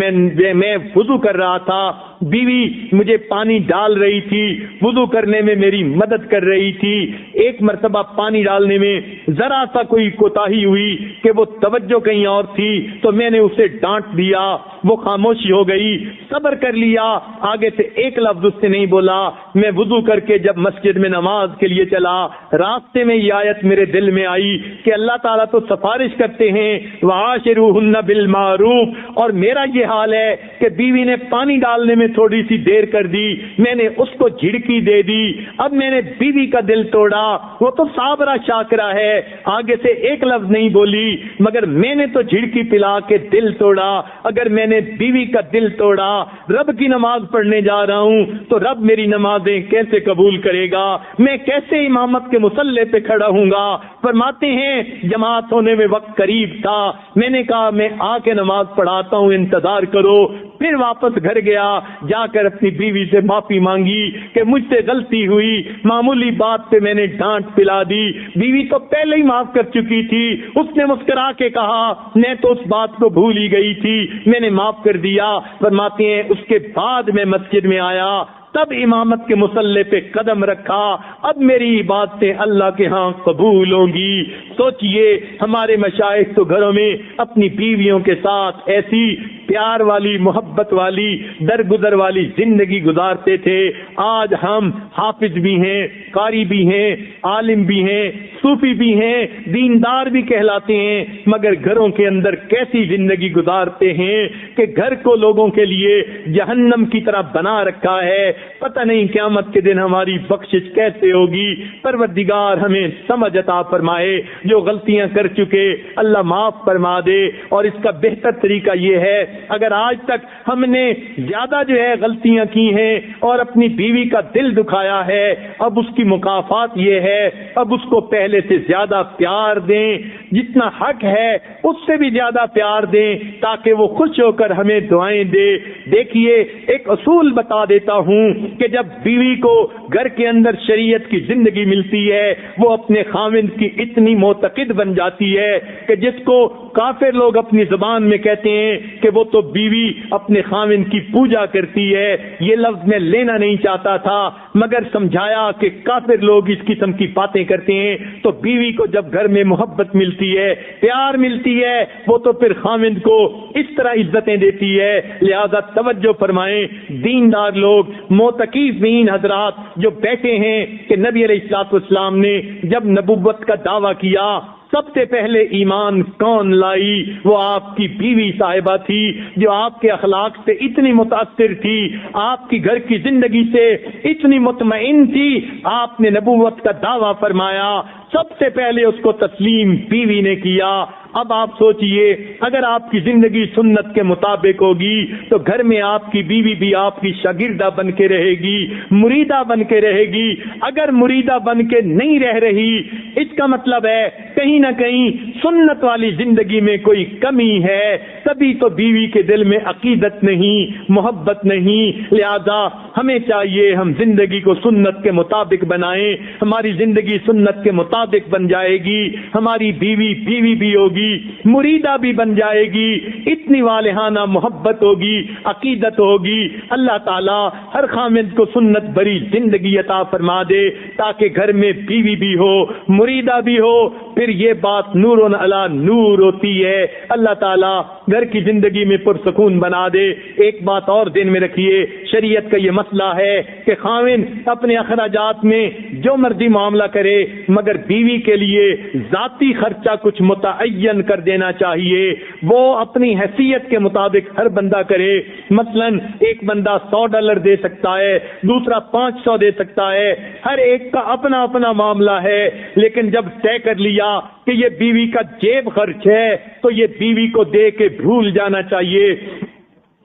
میں وضو کر رہا تھا، بیوی مجھے پانی ڈال رہی تھی، وضو کرنے میں میری مدد کر رہی تھی۔ ایک مرتبہ پانی ڈالنے میں ذرا سا کوئی کوتاہی ہوئی کہ وہ توجہ کہیں اور تھی تو میں نے اسے ڈانٹ دیا، وہ خاموشی ہو گئی، صبر کر لیا، آگے سے ایک لفظ اس سے نہیں بولا۔ میں وضو کر کے جب مسجد میں نماز کے لیے چلا، راستے میں یہ آیت میرے دل میں آئی کہ اللہ تعالیٰ تو سفارش کرتے ہیں وعاشروہن بالمعروف، اور میرا یہ حال ہے کہ بیوی نے پانی ڈالنے میں تھوڑی سی دیر کر دی، میں نے اس کو جھڑکی دے دی، اب میں نے بیوی کا دل توڑا، وہ تو صابرہ شاکرہ ہے، آگے سے ایک لفظ نہیں بولی، مگر میں نے تو جھڑکی پلا کے دل توڑا۔ اگر میں نے بیوی کا دل توڑا، رب کی نماز پڑھنے جا رہا ہوں تو رب میری نمازیں کیسے قبول کرے گا؟ میں کیسے امامت کے مصلی پہ کھڑا ہوں گا؟ فرماتے ہیں جماعت ہونے میں وقت قریب تھا، میں نے کہا میں آ کے نماز پڑھاتا ہوں، انتظار کرو۔ پھر واپس گھر گیا، جا کر اپنی بیوی سے معافی مانگی کہ مجھ سے غلطی ہوئی، معمولی بات پہ میں نے ڈانٹ پلا دی۔ بیوی تو پہلے ہی معاف کر چکی تھی، اس نے مسکرا کے کہا میں تو اس بات کو بھول ہی گئی تھی، میں نے معاف کر دیا۔ فرماتے ہیں اس کے بعد میں مسجد میں آیا، تب امامت کے مصلی پہ قدم رکھا، اب میری عبادتیں اللہ کے ہاں قبول ہوں گی۔ سوچئے ہمارے مشائخ تو گھروں میں اپنی بیویوں کے ساتھ ایسی پیار والی، محبت والی، درگزر والی زندگی گزارتے تھے۔ آج ہم حافظ بھی ہیں، قاری بھی ہیں، عالم بھی ہیں، صوفی بھی ہیں، دیندار بھی کہلاتے ہیں، مگر گھروں کے اندر کیسی زندگی گزارتے ہیں کہ گھر کو لوگوں کے لیے جہنم کی طرح بنا رکھا ہے۔ پتہ نہیں قیامت کے دن ہماری بخشش کیسے ہوگی۔ پروردگار ہمیں سمجھ عطا فرمائے، جو غلطیاں کر چکے اللہ معاف فرما دے۔ اور اس کا بہتر طریقہ یہ ہے، اگر آج تک ہم نے زیادہ جو ہے غلطیاں کی ہیں اور اپنی بیوی کا دل دکھایا ہے، اب اس کی مکافات یہ ہے اب اس کو پہلے سے زیادہ پیار دیں، جتنا حق ہے اس سے بھی زیادہ پیار دیں تاکہ وہ خوش ہو کر ہمیں دعائیں دے۔ دیکھیے ایک اصول بتا دیتا ہوں، کہ جب بیوی کو گھر کے اندر شریعت کی زندگی ملتی ہے وہ اپنے خاوند کی اتنی معتقد بن جاتی ہے کہ جس کو کافر لوگ اپنی زبان میں کہتے ہیں کہ وہ تو بیوی اپنے خاوند کی پوجا کرتی ہے، یہ لفظ میں لینا نہیں چاہتا تھا مگر سمجھایا کہ کافر لوگ اس قسم کی باتیں کرتے ہیں، تو بیوی کو جب گھر میں محبت ملتی ہے، پیار ملتی ہے، وہ تو پھر خاوند کو اس طرح عزتیں دیتی ہے۔ لہذا توجہ فرمائیں دیندار لوگ، معتقین حضرات جو بیٹھے ہیں کہ نبی علیہ الصلوۃ والسلام نے جب نبوت کا دعویٰ کیا سب سے پہلے ایمان کون لائی؟ وہ آپ کی بیوی صاحبہ تھی جو آپ کے اخلاق سے اتنی متاثر تھی، آپ کی گھر کی زندگی سے اتنی مطمئن تھی، آپ نے نبوت کا دعویٰ فرمایا، سب سے پہلے اس کو تسلیم بیوی نے کیا۔ اب آپ سوچئے اگر آپ کی زندگی سنت کے مطابق ہوگی تو گھر میں آپ کی بیوی بھی آپ کی شاگردہ بن کے رہے گی، مریدہ بن کے رہے گی۔ اگر مریدہ بن کے نہیں رہ رہی اس کا مطلب ہے کہیں نہ کہیں سنت والی زندگی میں کوئی کمی ہے، تبھی تو بیوی کے دل میں عقیدت نہیں، محبت نہیں۔ لہذا ہمیں چاہیے ہم زندگی کو سنت کے مطابق بنائیں، ہماری زندگی سنت کے مطابق بن جائے گی، ہماری بیوی بیوی بھی ہوگی، مریدہ بھی بن جائے گی، اتنی والہانہ محبت ہوگی، عقیدت ہوگی۔ اللہ تعالی ہر خامد کو سنت بری زندگی عطا فرما دے تاکہ گھر میں بیوی بھی ہو، مریدہ بھی ہو، پھر یہ بات نور علی نور ہوتی ہے۔ اللہ تعالی گھر کی زندگی میں پرسکون بنا دے۔ ایک بات اور ذہن میں رکھیے، شریعت کا یہ مسئلہ ہے کہ خاوند اپنے اخراجات میں جو مرضی معاملہ کرے مگر بیوی کے لیے ذاتی خرچہ کچھ متعین کر دینا چاہیے، وہ اپنی حیثیت کے مطابق ہر بندہ کرے۔ مثلا ایک بندہ $100 دے سکتا ہے، دوسرا 500 دے سکتا ہے، ہر ایک کا اپنا اپنا معاملہ ہے، لیکن جب طے کر لیا کہ یہ بیوی کا جیب خرچ ہے تو یہ بیوی کو دے کے بھول جانا چاہیے۔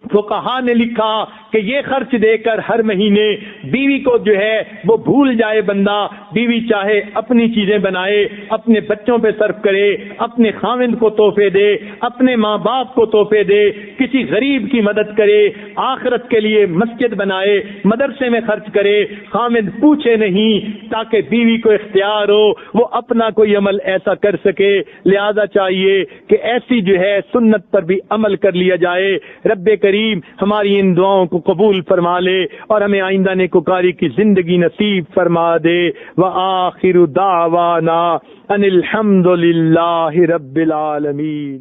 فقہا نے لکھا کہ یہ خرچ دے کر ہر مہینے بیوی کو جو ہے وہ بھول جائے بندہ، بیوی چاہے اپنی چیزیں بنائے، اپنے بچوں پہ صرف کرے، اپنے خاوند کو تحفے دے، اپنے ماں باپ کو تحفے دے، کسی غریب کی مدد کرے، آخرت کے لیے مسجد بنائے، مدرسے میں خرچ کرے، خاوند پوچھے نہیں، تاکہ بیوی کو اختیار ہو وہ اپنا کوئی عمل ایسا کر سکے۔ لہذا چاہیے کہ ایسی جو ہے سنت پر بھی عمل کر لیا جائے۔ رب کریم ہماری ان دعاؤں کو قبول فرما لے اور ہمیں آئندہ نیکوکاری کی زندگی نصیب فرما دے۔ وآخر دعوانا ان الحمد للہ رب العالمین۔